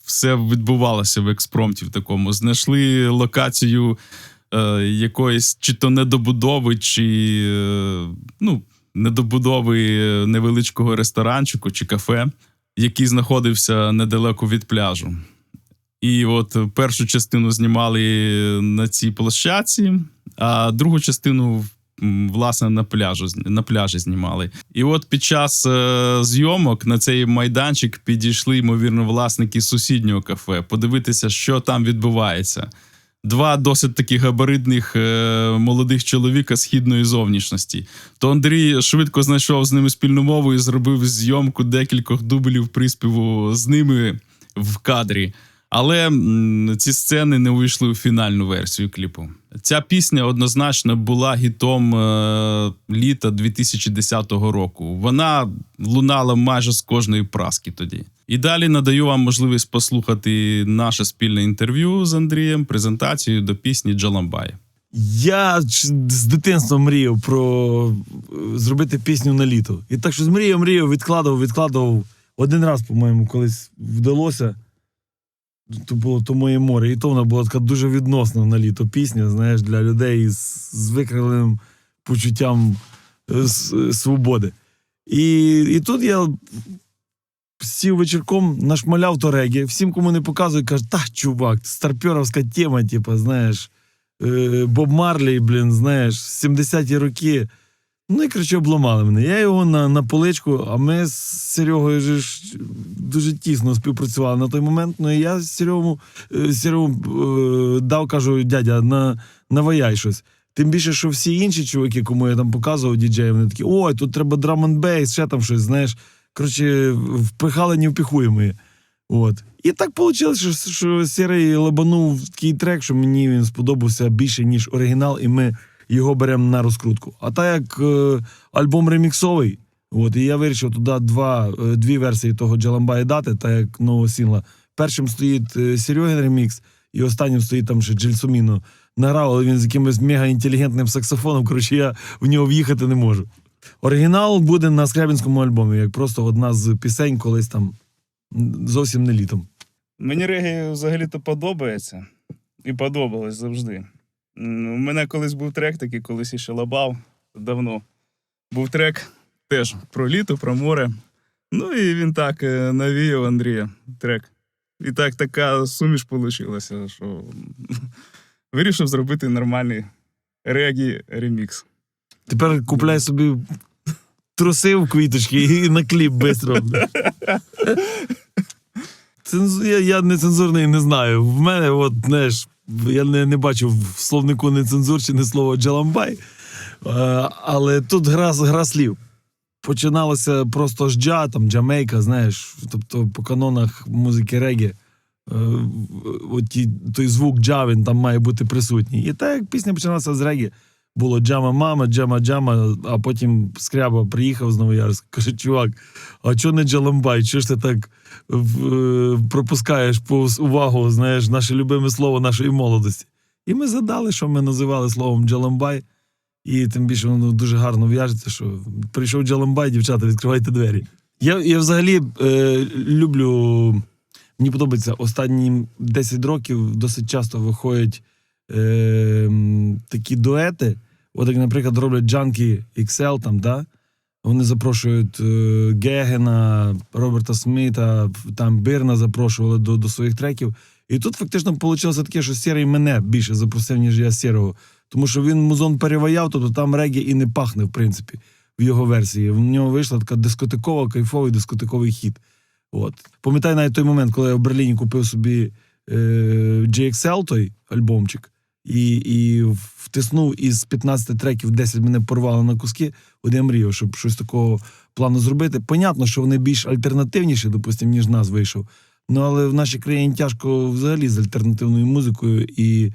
Все відбувалося в експромті в такому. Знайшли локацію якоїсь чи то недобудови, чи недобудови невеличкого ресторанчику чи кафе, який знаходився недалеко від пляжу. І от першу частину знімали на цій площадці, а другу частину власне на пляжі знімали. І от під час зйомок на цей майданчик підійшли, ймовірно, власники сусіднього кафе, подивитися, що там відбувається. Два досить таки габаритних молодих чоловіка східної зовнішності. То Андрій швидко знайшов з ними спільну мову і зробив зйомку декількох дублів приспіву з ними в кадрі. Але ці сцени не увійшли у фінальну версію кліпу. Ця пісня однозначно була гітом літа 2010 року. Вона лунала майже з кожної праски тоді. І далі надаю вам можливість послухати наше спільне інтерв'ю з Андрієм, презентацію до пісні «Джаламбай». Я з дитинства мріяв про зробити пісню на літо. І так що мріяв, відкладав. Один раз, по-моєму, колись вдалося. То було то моє море. І то вона була така дуже відносна на літо пісня, знаєш, для людей з викривленим почуттям свободи. І тут я сів вечірком, нашмаляв то регі, всім, кому не показую, кажу: та, чувак, старпьоровська тема, типу, знаєш, Боб Марлі, знаєш, 70-ті роки. Ну і, коротше, обламали мене. Я його на поличку, а ми з Серегою ж дуже тісно співпрацювали на той момент. Ну і я Серегу дав, кажу: дядя, наваяй щось. Тим більше, що всі інші чуваки, кому я там показував діджеї, вони такі: ой, тут треба драм-н-бейс, ще там щось, знаєш. Коротше, впихали невпіхуємо. От. І так вийшло, що Серий лабанув такий трек, що мені він сподобався більше, ніж оригінал, і ми його беремо на розкрутку. А так як альбом реміксовий, от, і я вирішив туди дві версії того «Джаламбая» дати, так як нового сінгла. Першим стоїть Серегин ремікс, і останнім стоїть там ще Джельсоміно. Награв, але він з якимось мега-інтелігентним саксофоном, коротше, я в нього в'їхати не можу. Оригінал буде на Скрябінському альбомі, як просто одна з пісень колись там, зовсім не літом. Мені регі взагалі-то подобається. І подобалось завжди. У мене колись був трек такий, колись іще лабав, давно. Був трек теж про літо, про море. Ну і він так навіяв Андрія трек. І так така суміш вийшла, що вирішив зробити нормальний регі-ремікс. Тепер купляй собі труси в квіточки і на кліп бистро. Я нецензурний не знаю. В мене, от, знаєш, я не бачив в словнику нецензурчине слово «Джаламбай», але тут гра слів. Починалося просто з джа, там, Джамейка, знаєш, тобто по канонах музики регі. Той звук джа, він там має бути присутній. І так, як пісня починалася з регі, було джама-мама, джама-джама, а потім Скряба приїхав з Новоярська, каже: чувак, а чого не Джаламбай? Чого ж ти так пропускаєш повз увагу, знаєш, наше любиме слово нашої молодості? І ми згадали, що ми називали словом Джаламбай, і тим більше воно дуже гарно в'яжеться, що прийшов Джаламбай, дівчата, відкривайте двері. Я взагалі люблю, мені подобається, останні 10 років досить часто виходять такі дуети, От як, наприклад, роблять Junkie XL, там, да? Вони запрошують Гегена, Роберта Сміта, там Бирна запрошували до своїх треків. І тут фактично вийшло таке, що Сірий мене більше запросив, ніж я Сірого. Тому що він музон переваяв, тобто там регі і не пахне, в принципі, в його версії. В нього вийшла така дискотекова, кайфовий дискотековий хіт. От. Пам'ятаю навіть той момент, коли я в Берліні купив собі JXL, той альбомчик, і втиснув із 15 треків 10 мене порвало на куски. От я мріяв, щоб щось такого плану зробити. Понятно, що вони більш альтернативніші, допустим, ніж нас вийшов. Ну, але в нашій країні тяжко взагалі з альтернативною музикою, і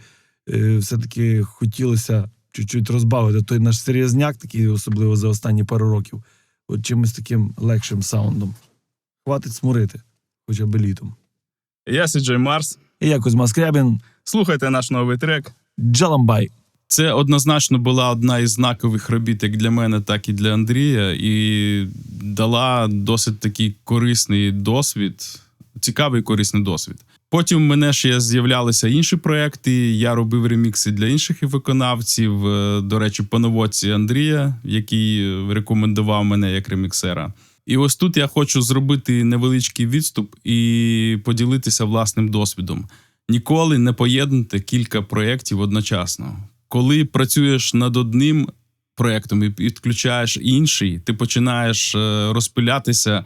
все-таки хотілося чуть-чуть розбавити той наш серйозняк, такий, особливо за останні пару років, от чимось таким легшим саундом. Хватить смурити, хоча б літом. Я Сіджей Марс. І я Кузьма Скрябін. Слухайте наш новий трек. Джаламбай. Це однозначно була одна із знакових робіт як для мене, так і для Андрія, і дала досить такий корисний досвід, цікавий корисний досвід. Потім в мене ще з'являлися інші проекти, я робив ремікси для інших виконавців, до речі, по наводці Андрія, який рекомендував мене як реміксера. І ось тут я хочу зробити невеличкий відступ і поділитися власним досвідом. Ніколи не поєднуйте кілька проєктів одночасно. Коли працюєш над одним проєктом і підключаєш інший, ти починаєш розпилятися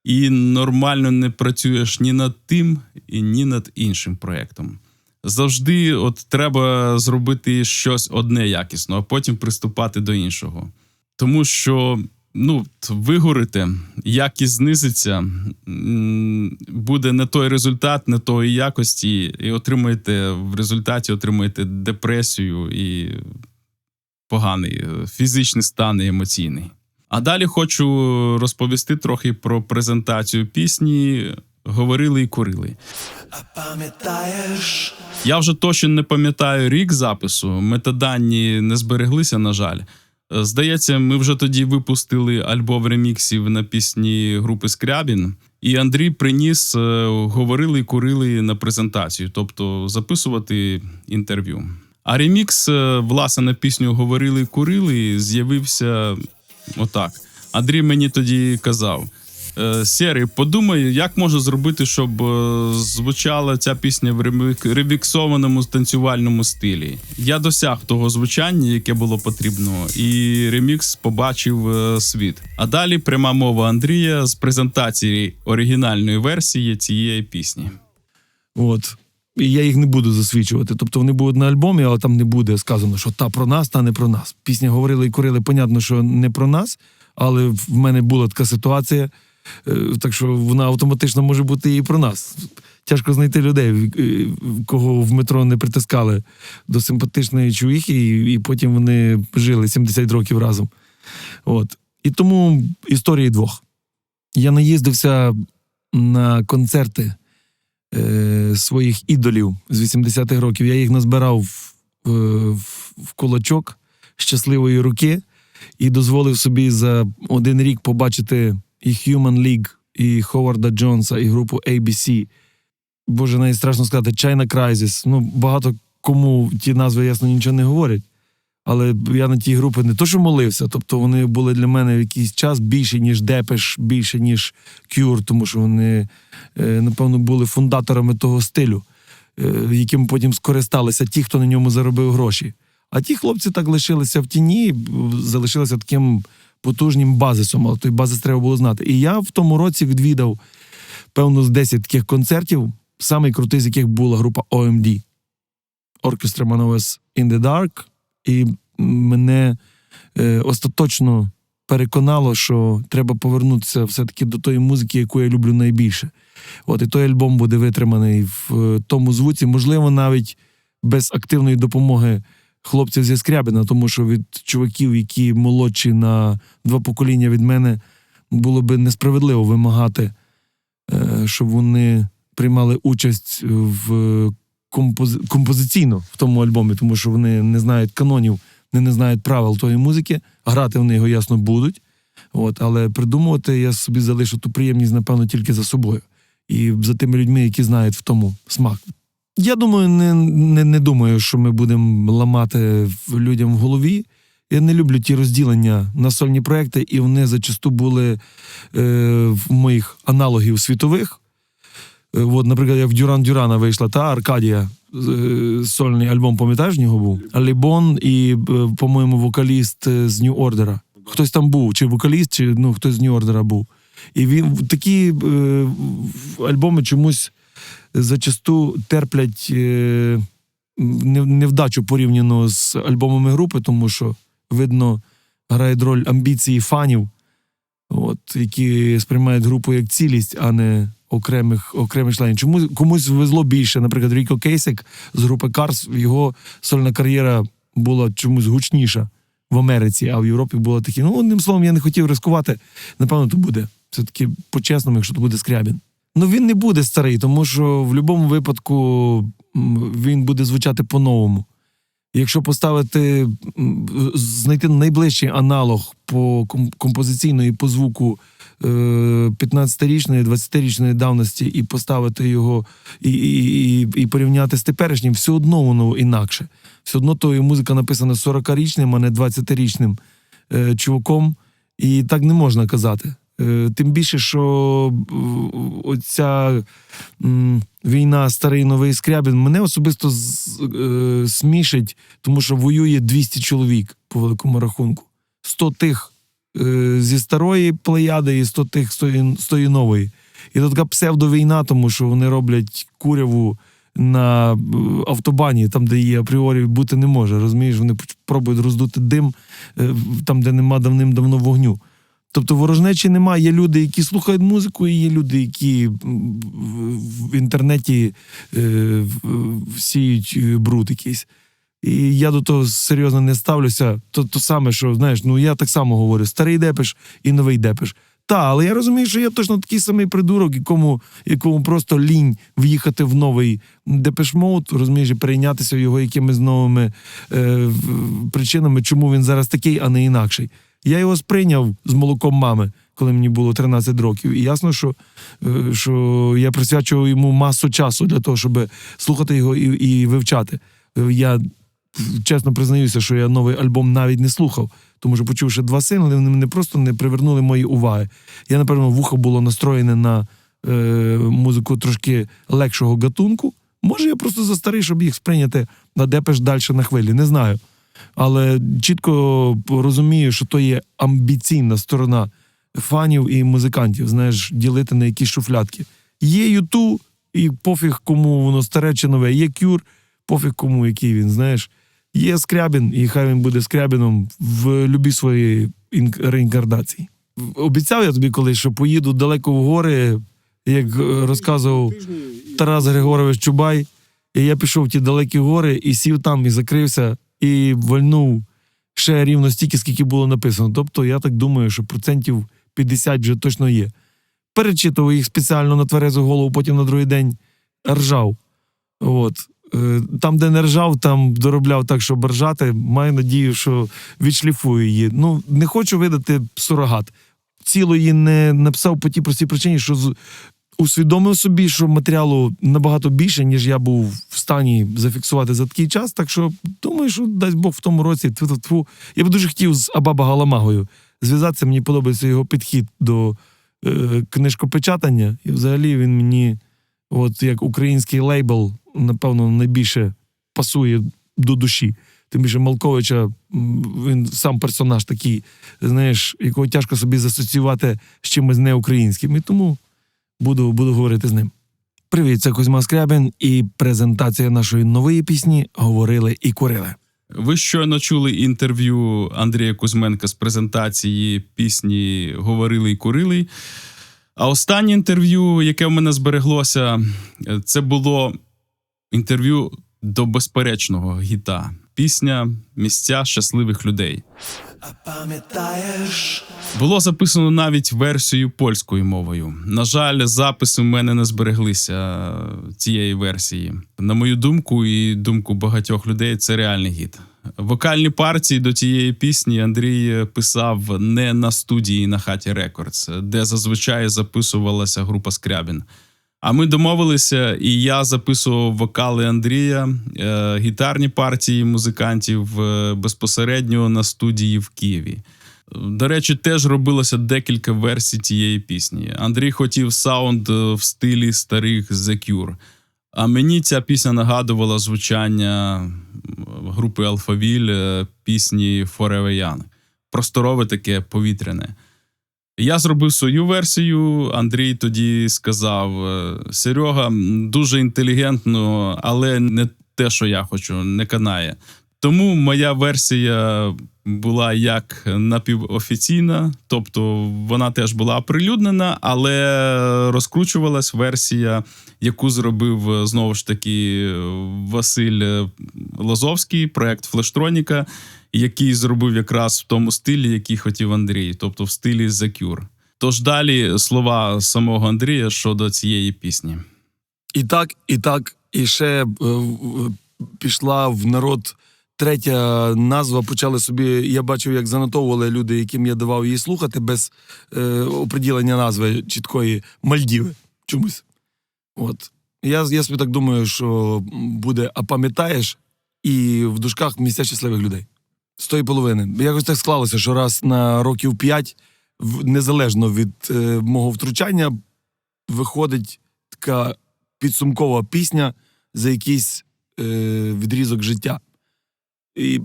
і нормально не працюєш ні над тим, і ні над іншим проєктом. Завжди от треба зробити щось одне якісно, а потім приступати до іншого. Тому що вигорите, якість знизиться, буде не той результат, не тої якості, і в результаті отримаєте депресію і поганий фізичний стан і емоційний. А далі хочу розповісти трохи про презентацію пісні «Говорили і курили». А пам'ятаєш? Я вже точно не пам'ятаю рік запису, метадані не збереглися, на жаль. Здається, ми вже тоді випустили альбом реміксів на пісні групи Скрябін, і Андрій приніс «Говорили і курили» на презентацію, тобто записувати інтерв'ю. А ремікс, власне, на пісню «Говорили і курили» з'явився отак. Андрій мені тоді казав: «Сєрий, подумай, як можна зробити, щоб звучала ця пісня в реміксованому танцювальному стилі». Я досяг того звучання, яке було потрібно, і ремікс побачив світ. А далі пряма мова Андрія з презентації оригінальної версії цієї пісні. От. І я їх не буду засвідчувати. Тобто вони будуть на альбомі, але там не буде сказано, що та про нас, та не про нас. Пісня «Говорили і курили», понятно, що не про нас, але в мене була така ситуація, так що вона автоматично може бути і про нас. Тяжко знайти людей, кого в метро не притискали до симпатичної чувіхи, і потім вони жили 70 років разом. От. І тому історії двох. Я наїздився на концерти своїх ідолів з 80-х років. Я їх назбирав в кулачок щасливої руки і дозволив собі за один рік побачити і Human League, і Ховарда Джонса, і групу ABC. Боже, навіть страшно сказати, China Crisis. Багато кому ті назви, ясно, нічого не говорять. Але я на ті групи не то що молився, тобто вони були для мене в якийсь час більше, ніж Депеш, більше, ніж Cure, тому що вони, напевно, були фундаторами того стилю, яким потім скористалися ті, хто на ньому заробив гроші. А ті хлопці так лишилися в тіні, залишилися таким потужним базисом, але той базис треба було знати. І я в тому році відвідав, певно, з 10 таких концертів, самий крутий з яких була група OMD. Orchestra Manoes in the Dark. І мене остаточно переконало, що треба повернутися все-таки до тої музики, яку я люблю найбільше. От, і той альбом буде витриманий в тому звуці, можливо, навіть без активної допомоги хлопців зі Скрябіна, тому що від чуваків, які молодші на 2 покоління від мене, було би несправедливо вимагати, щоб вони приймали участь в композиційно в тому альбомі, тому що вони не знають канонів, не знають правил тої музики, грати вони його, ясно, будуть, от, але придумувати я собі залишу ту приємність, напевно, тільки за собою і за тими людьми, які знають в тому смак. Я думаю, не думаю, що ми будемо ламати людям в голові. Я не люблю ті розділення на сольні проекти, і вони зачасту були в моїх аналогів світових. От, наприклад, як в Дюран Дюрана вийшла та Аркадія, сольний альбом, пам'ятаєш, в нього був? Алібон і, по-моєму, вокаліст з New Order. Хтось там був, чи вокаліст, чи хтось з New Order був. І він такі альбоми чомусь зачасту терплять невдачу порівняно з альбомами групи, тому що, видно, грають роль амбіції фанів, які сприймають групу як цілість, а не окремих членів. Комусь везло більше. Наприклад, Ріко Кейсик з групи Cars, його сольна кар'єра була чомусь гучніша в Америці, а в Європі була такі. Одним словом, я не хотів ризикувати. Напевно, то буде. Все-таки по-чесному, якщо то буде Скрябін. Він не буде старий, тому що в будь-якому випадку він буде звучати по-новому. Якщо знайти найближчий аналог по композиційно і по звуку 15-річної, 20-річної давності і поставити його і порівняти з теперішнім, все одно воно інакше. Все одно то і музика написана 40-річним, а не 20-річним чуваком. І так не можна казати. Тим більше, що оця війна старий новий Скрябін мене особисто смішить, тому що воює 200 чоловік по великому рахунку. 100 тих зі старої плеяди і 100 тих з тої нової. І то така псевдовійна, тому що вони роблять куряву на автобані, там, де її апріорі бути не може. Розумієш, вони пробують роздути дим там, де нема давним-давно вогню. Тобто ворожнечі немає. Є люди, які слухають музику, і є люди, які в інтернеті сіють бруд якийсь. І я до того серйозно не ставлюся. То саме, що, знаєш, я так само говорю, старий Депеш і новий Депеш. Але я розумію, що я точно такий самий придурок, якому просто лінь в'їхати в новий Депеш Мод, розумієш, і перейнятися його якимись новими причинами, чому він зараз такий, а не інакший. Я його сприйняв з молоком мами, коли мені було 13 років. І ясно, що я присвячував йому масу часу для того, щоб слухати його і вивчати. Я чесно признаюся, що я новий альбом навіть не слухав, тому що, почувши 2 сингли, вони мене просто не привернули мої уваги. Я, напевно, вухо було настроєне на музику трошки легшого гатунку. Може, я просто застарий, щоб їх сприйняти на Депеш далі на хвилі, не знаю. Але чітко розумію, що то є амбіційна сторона фанів і музикантів, знаєш, ділити на якісь шуфлядки. Є U2, і пофіг кому воно старе чи нове. Є Cure, пофіг кому який він, знаєш. Є Скрябін, і хай він буде Скрябіном в любій своїй реінкарнації. Обіцяв я тобі колись, що поїду далеко в гори, як розказував Тарас Григорович Чубай, і я пішов в ті далекі гори і сів там, і закрився, і вальнув ще рівно стільки, скільки було написано. Тобто, я так думаю, що 50% вже точно є. Перечитував їх спеціально на тверезу голову, потім на другий день ржав. Там, де не ржав, там доробляв так, щоб ржати. Маю надію, що відшліфую її. Не хочу видати сурогат. Ціло її не написав по тій простій причині, що усвідомив собі, що матеріалу набагато більше, ніж я був в стані зафіксувати за такий час. Так що, думаю, що дасть Бог в тому році. Я б дуже хотів з Абаба Галамагою зв'язатися. Мені подобається його підхід до книжкопечатання. І взагалі він мені, як український лейбл, напевно, найбільше пасує до душі. Тим більше Малковича, він сам персонаж такий, знаєш, якого тяжко собі засоціювати з чимось неукраїнським. І тому буду говорити з ним. Привіт, це Кузьма Скрябін і презентація нашої нової пісні «Говорили і курили». Ви щойно чули інтерв'ю Андрія Кузьменка з презентації пісні «Говорили і курили». А останнє інтерв'ю, яке в мене збереглося, це було інтерв'ю до безперечного гіта. Пісня «Місця щасливих людей». А пам'ятаєш? Було записано навіть версією польською мовою. На жаль, записи в мене не збереглися цієї версії. На мою думку і думку багатьох людей, це реальний гіт. Вокальні партії до цієї пісні Андрій писав не на студії на Хаті Рекордс, де зазвичай записувалася група Скрябін, А ми домовилися, і я записував вокали Андрія, гітарні партії музикантів безпосередньо на студії в Києві. До речі, теж робилося декілька версій тієї пісні. Андрій хотів саунд в стилі старих The Cure. А мені ця пісня нагадувала звучання групи Алфавіль, пісні Forever Young. Просторове таке, повітряне. Я зробив свою версію, Андрій тоді сказав: Серега, дуже інтелігентно, але не те, що я хочу, не канає. Тому моя версія була як напівофіційна, тобто вона теж була оприлюднена, але розкручувалась версія, яку зробив знову ж таки Василь Лозовський, проект Флештроніка, який зробив якраз в тому стилі, який хотів Андрій, тобто в стилі The Cure. Тож далі слова самого Андрія щодо цієї пісні. І так, і ще пішла в народ третя назва. Почали собі, я бачив, як занотовували люди, яким я давав її слухати, без оприділення назви чіткої, Мальдіви чомусь. От. Я собі так думаю, що буде «А пам'ятаєш?» і в дужках «Місця щасливих людей». З тої половини. Якось так склалося, що раз на років 5, незалежно від мого втручання, виходить така підсумкова пісня за якийсь відрізок життя. І,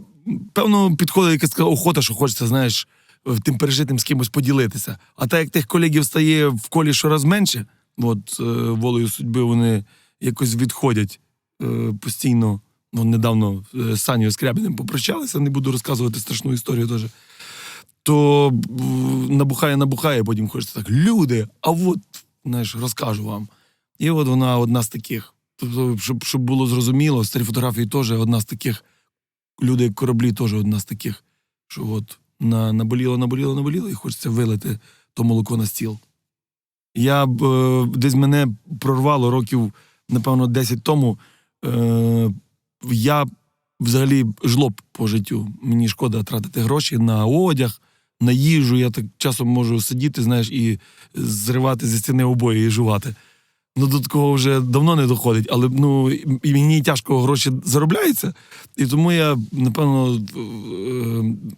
певно, підходить якась така охота, що хочеться, знаєш, тим пережитим з кимось поділитися. А так як тих колегів стає в колі щораз менше, от волею судьби вони якось відходять постійно. Ну, недавно з Санєю Скрябіним попрощалися, не буду розказувати страшну історію теж. То набухає, потім хочеться так: люди, а от, знаєш, розкажу вам. І от вона одна з таких. Тобто, щоб було зрозуміло, старі фотографії теж одна з таких. Люди як кораблі теж одна з таких. Що от наболіло, і хочеться вилити то молоко на стіл. Десь мене прорвало років, напевно, 10 тому. Я взагалі жлоб по життю. Мені шкода тратити гроші на одяг, на їжу. Я так часом можу сидіти, знаєш, і зривати зі стіни обої і жувати. Ну, до такого вже давно не доходить, але і мені тяжко гроші заробляються. І тому я, напевно,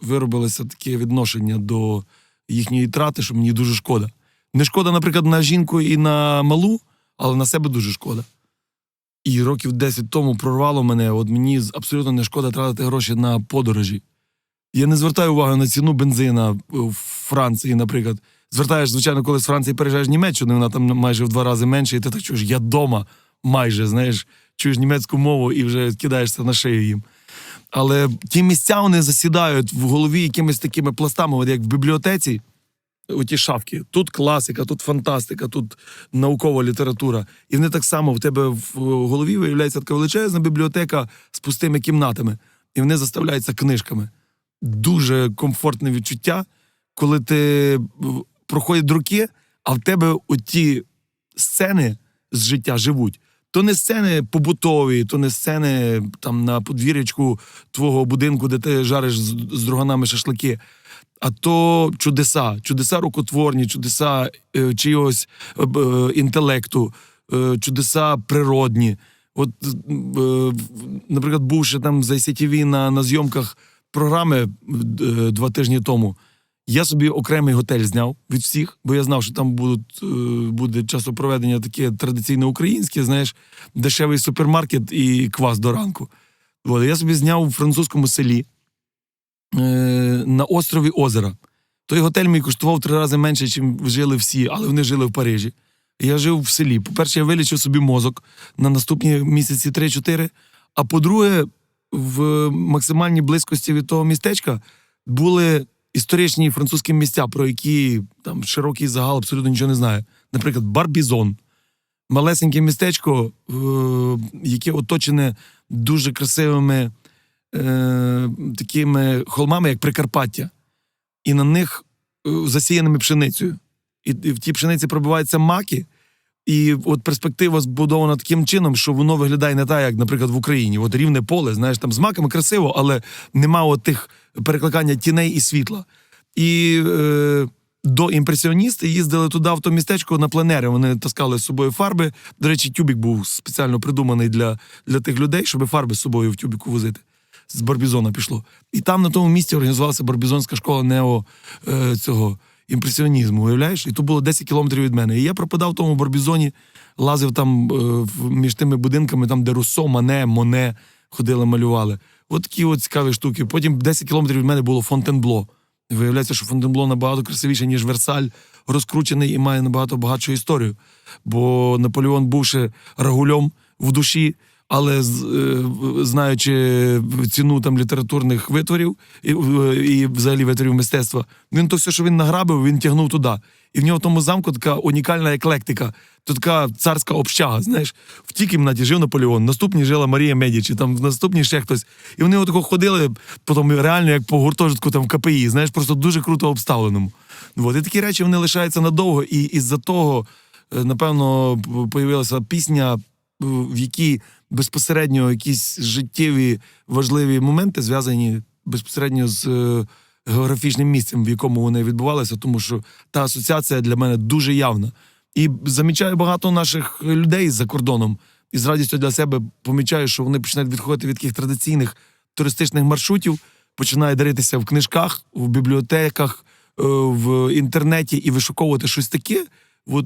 виробилося таке відношення до їхньої трати, що мені дуже шкода. Не шкода, наприклад, на жінку і на малу, але на себе дуже шкода. І років 10 тому прорвало мене, от мені абсолютно не шкода тратити гроші на подорожі. Я не звертаю увагу на ціну бензина в Франції, наприклад. Звертаєш, звичайно, коли з Франції переїжджаєш в Німеччину, вона там майже в 2 рази менше, і ти так чуєш: я дома майже, знаєш, чуєш німецьку мову і вже кидаєшся на шию їм. Але ті місця, вони засідають в голові якимись такими пластами, от як в бібліотеці, оті шафки. Тут класика, тут фантастика, тут наукова література. І вони так само в тебе в голові виявляється така величезна бібліотека з пустими кімнатами. І вони заставляються книжками. Дуже комфортне відчуття, коли ти проходять роки, а в тебе оті сцени з життя живуть. То не сцени побутові, то не сцени там на подвір'ячку твого будинку, де ти жариш з друганами шашлики, а то чудеса. Чудеса рукотворні, чудеса чийогось інтелекту, чудеса природні. От, наприклад, бувши там за ICTV на зйомках програми 2 тижні тому, я собі окремий готель зняв від всіх, бо я знав, що там буде часопроведення таке традиційне українське, знаєш, дешевий супермаркет і квас до ранку. От, я собі зняв у французькому селі на острові Озера. Той готель мій коштував 3 рази менше, ніж жили всі, але вони жили в Парижі. Я жив в селі. По-перше, я вилічив собі мозок на наступні місяці 3-4, а по-друге, в максимальній близькості від того містечка були історичні французькі місця, про які там широкий загал абсолютно нічого не знає. Наприклад, Барбізон. Малесеньке містечко, яке оточене дуже красивими такими холмами, як Прикарпаття. І на них засіяними пшеницею. І в тій пшениці пробиваються маки, і от перспектива збудована таким чином, що воно виглядає не так, як, наприклад, в Україні. От рівне поле, знаєш, там з маками красиво, але нема от тих перекликання тіней і світла. І до імпресіоністи їздили туди, в то містечко, на пленери. Вони таскали з собою фарби. До речі, тюбік був спеціально придуманий для тих людей, щоб фарби з собою в тюбіку возити. З Барбізона пішло. І там на тому місці організувалася барбізонська школа цього імпресіонізму, уявляєш? І то було 10 кілометрів від мене. І я пропадав в тому Барбізоні, лазив там між тими будинками, там, де Руссо, Мане, Моне ходили, малювали. От такі от цікаві штуки. Потім 10 кілометрів від мене було Фонтенбло. Виявляється, що Фонтенбло набагато красивіше, ніж Версаль, розкручений і має набагато багатшу історію. Бо Наполеон, бувши рагулем в душі, але знаючи ціну там літературних витворів і взагалі витворів мистецтва, він то все, що він награбив, він тягнув туди. І в нього в тому замку така унікальна еклектика, то така царська общага, знаєш. В тій кімнаті жив Наполеон, наступній жила Марія Медічі, там в наступній ще хтось. І вони отако ходили, потім реально як по гуртожитку там в КПІ, знаєш, просто дуже круто обставленому. От. І такі речі, вони лишаються надовго, і із-за того, напевно, появилася пісня, в якій безпосередньо якісь життєві важливі моменти зв'язані безпосередньо з географічним місцем, в якому вони відбувалися, тому що та асоціація для мене дуже явна. І замічаю багато наших людей за кордоном, і з радістю для себе помічаю, що вони починають відходити від таких традиційних туристичних маршрутів, починають даритися в книжках, в бібліотеках, в інтернеті і вишуковувати щось таке, от,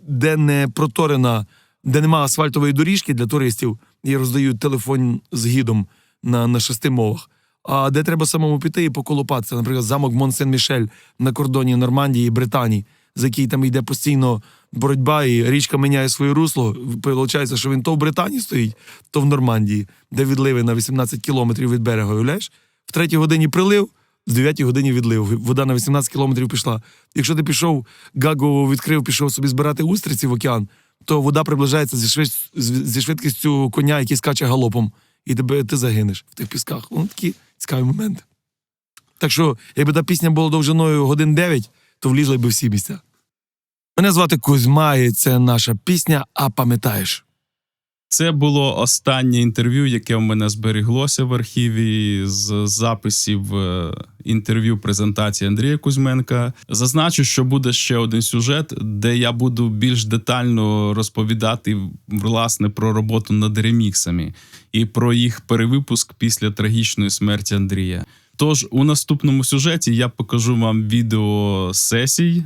де не проторена, де нема асфальтової доріжки для туристів і роздають телефон з гідом на 6 мовах, а де треба самому піти і поколупатися. Наприклад, замок Мон-Сен-Мішель на кордоні Нормандії і Британії, за який там йде постійно боротьба, і річка міняє своє русло. Виходить, що він то в Британії стоїть, то в Нормандії, де відливи на 18 кілометрів від берега, уявляєш? В 3 годині прилив, в 9 годині відлив. Вода на 18 кілометрів пішла. Якщо ти пішов, Гагу відкрив, пішов собі збирати устриці в океан, то вода приближається зі швидкістю коня, який скаче галопом. І ти загинеш в тих пісках. Воно такі цікаві моменти. Так що, якби та пісня була довжиною годин 9, то влізли б всі місця. Мене звати Кузьма, і це наша пісня «А пам'ятаєш?». Це було останнє інтерв'ю, яке в мене зберіглося в архіві з записів інтерв'ю презентації Андрія Кузьменка. Зазначу, що буде ще один сюжет, де я буду більш детально розповідати, власне, про роботу над реміксами і про їх перевипуск після трагічної смерті Андрія. Тож у наступному сюжеті я покажу вам відео сесій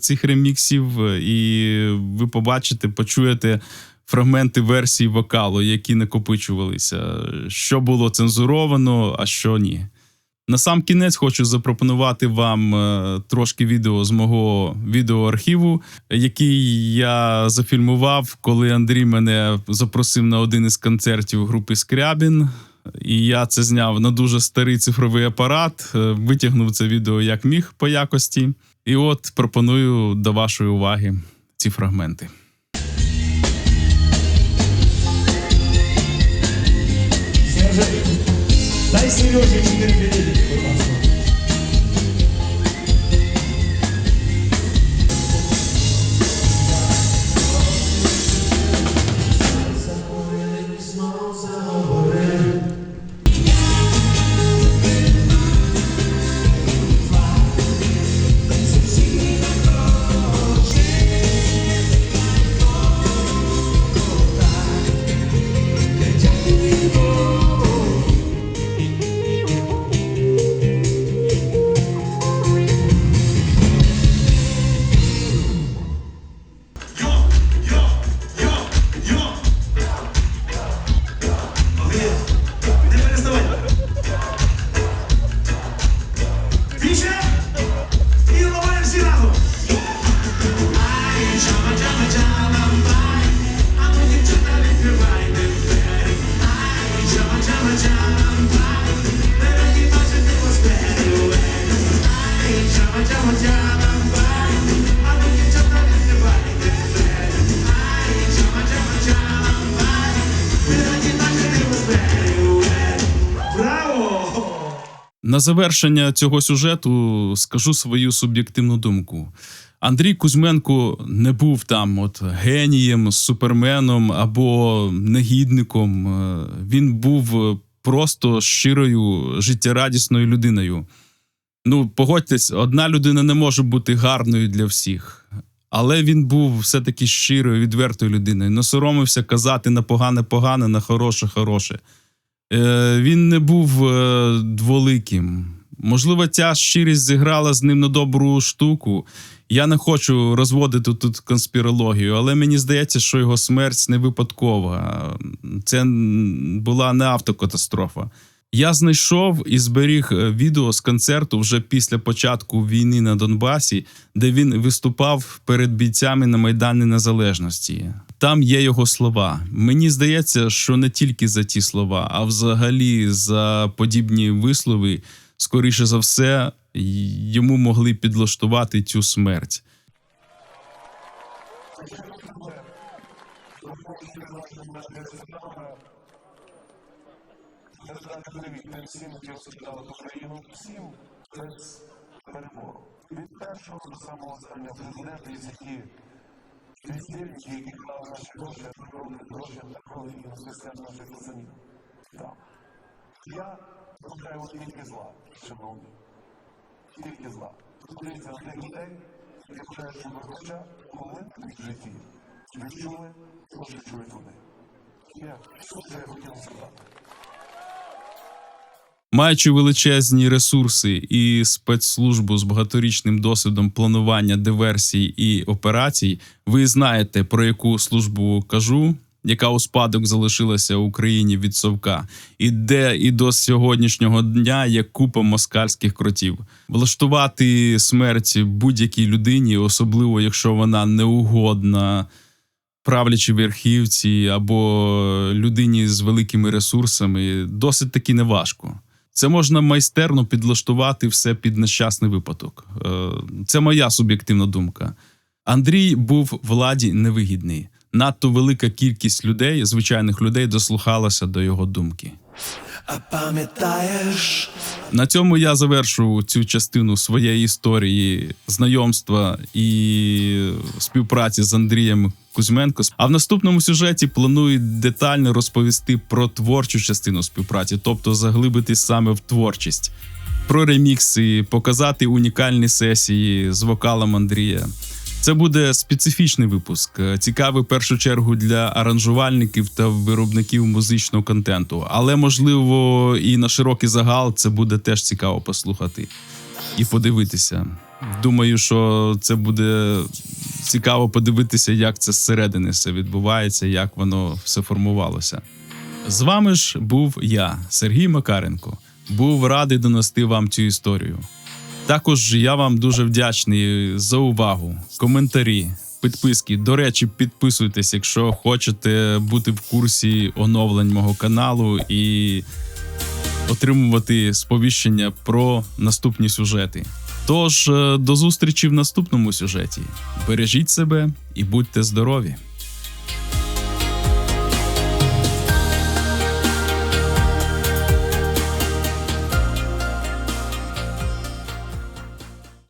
цих реміксів, і ви побачите, почуєте фрагменти версій вокалу, які накопичувалися, що було цензуровано, а що ні. На сам кінець хочу запропонувати вам трошки відео з мого відеоархіву, який я зафільмував, коли Андрій мене запросив на один із концертів групи Скрябін. І я це зняв на дуже старий цифровий апарат, витягнув це відео як міг по якості. І от пропоную до вашої уваги ці фрагменти. Дай Сережі 4 білети, будь ласка. На завершення цього сюжету скажу свою суб'єктивну думку. Андрій Кузьменко не був там генієм, суперменом або негідником. Він був просто щирою, життєрадісною людиною. Ну, погодьтесь, одна людина не може бути гарною для всіх. Але він був все-таки щирою, відвертою людиною. Не соромився казати на погане – погане, на хороше – хороше. Він не був дволиким. Можливо, ця щирість зіграла з ним на добру штуку. Я не хочу розводити тут конспірологію, але мені здається, що його смерть не випадкова. Це була не автокатастрофа. Я знайшов і зберіг відео з концерту вже після початку війни на Донбасі, де він виступав перед бійцями на Майдані Незалежності. Там є його слова. Мені здається, що не тільки за ті слова, а взагалі за подібні вислови, скоріше за все, йому могли підлаштувати цю смерть. Всім, які освітали Україну, всім без перебору. Від першого до самого останнього президента, які бездільники, які клали наші гроші, робили гроші на крові і на свистях наших пацанів. Так. Я бажаю тільки зла, шановні. Тільки зла. Подивіться на тих людей, я бажаю, щоб ви хоча моменти в житті відчули, що чують вони. Що це я хотів сказати? Маючи величезні ресурси і спецслужбу з багаторічним досвідом планування диверсій і операцій, ви знаєте, про яку службу кажу, яка у спадок залишилася Україні від Совка, і де і до сьогоднішнього дня є купа москальських кротів. Влаштувати смерть будь-якій людині, особливо якщо вона неугодна правлячій верхівці або людині з великими ресурсами, досить таки неважко. Це можна майстерно підлаштувати все під нещасний випадок. Це моя суб'єктивна думка. Андрій був владі невигідний. Надто велика кількість людей, звичайних людей, дослухалася до його думки. А пам'ятаєш? На цьому я завершу цю частину своєї історії знайомства і співпраці з Андрієм Кузьменко. А в наступному сюжеті планую детально розповісти про творчу частину співпраці, тобто заглибитись саме в творчість, про ремікси, показати унікальні сесії з вокалом Андрія. Це буде специфічний випуск, цікавий в першу чергу для аранжувальників та виробників музичного контенту. Але, можливо, і на широкий загал це буде теж цікаво послухати і подивитися. Думаю, що це буде цікаво подивитися, як це зсередини все відбувається, як воно все формувалося. З вами ж був я, Сергій Макаренко. Був радий донести вам цю історію. Також я вам дуже вдячний за увагу, коментарі, підписки. До речі, підписуйтесь, якщо хочете бути в курсі оновлень мого каналу і отримувати сповіщення про наступні сюжети. Тож, до зустрічі в наступному сюжеті. Бережіть себе і будьте здорові!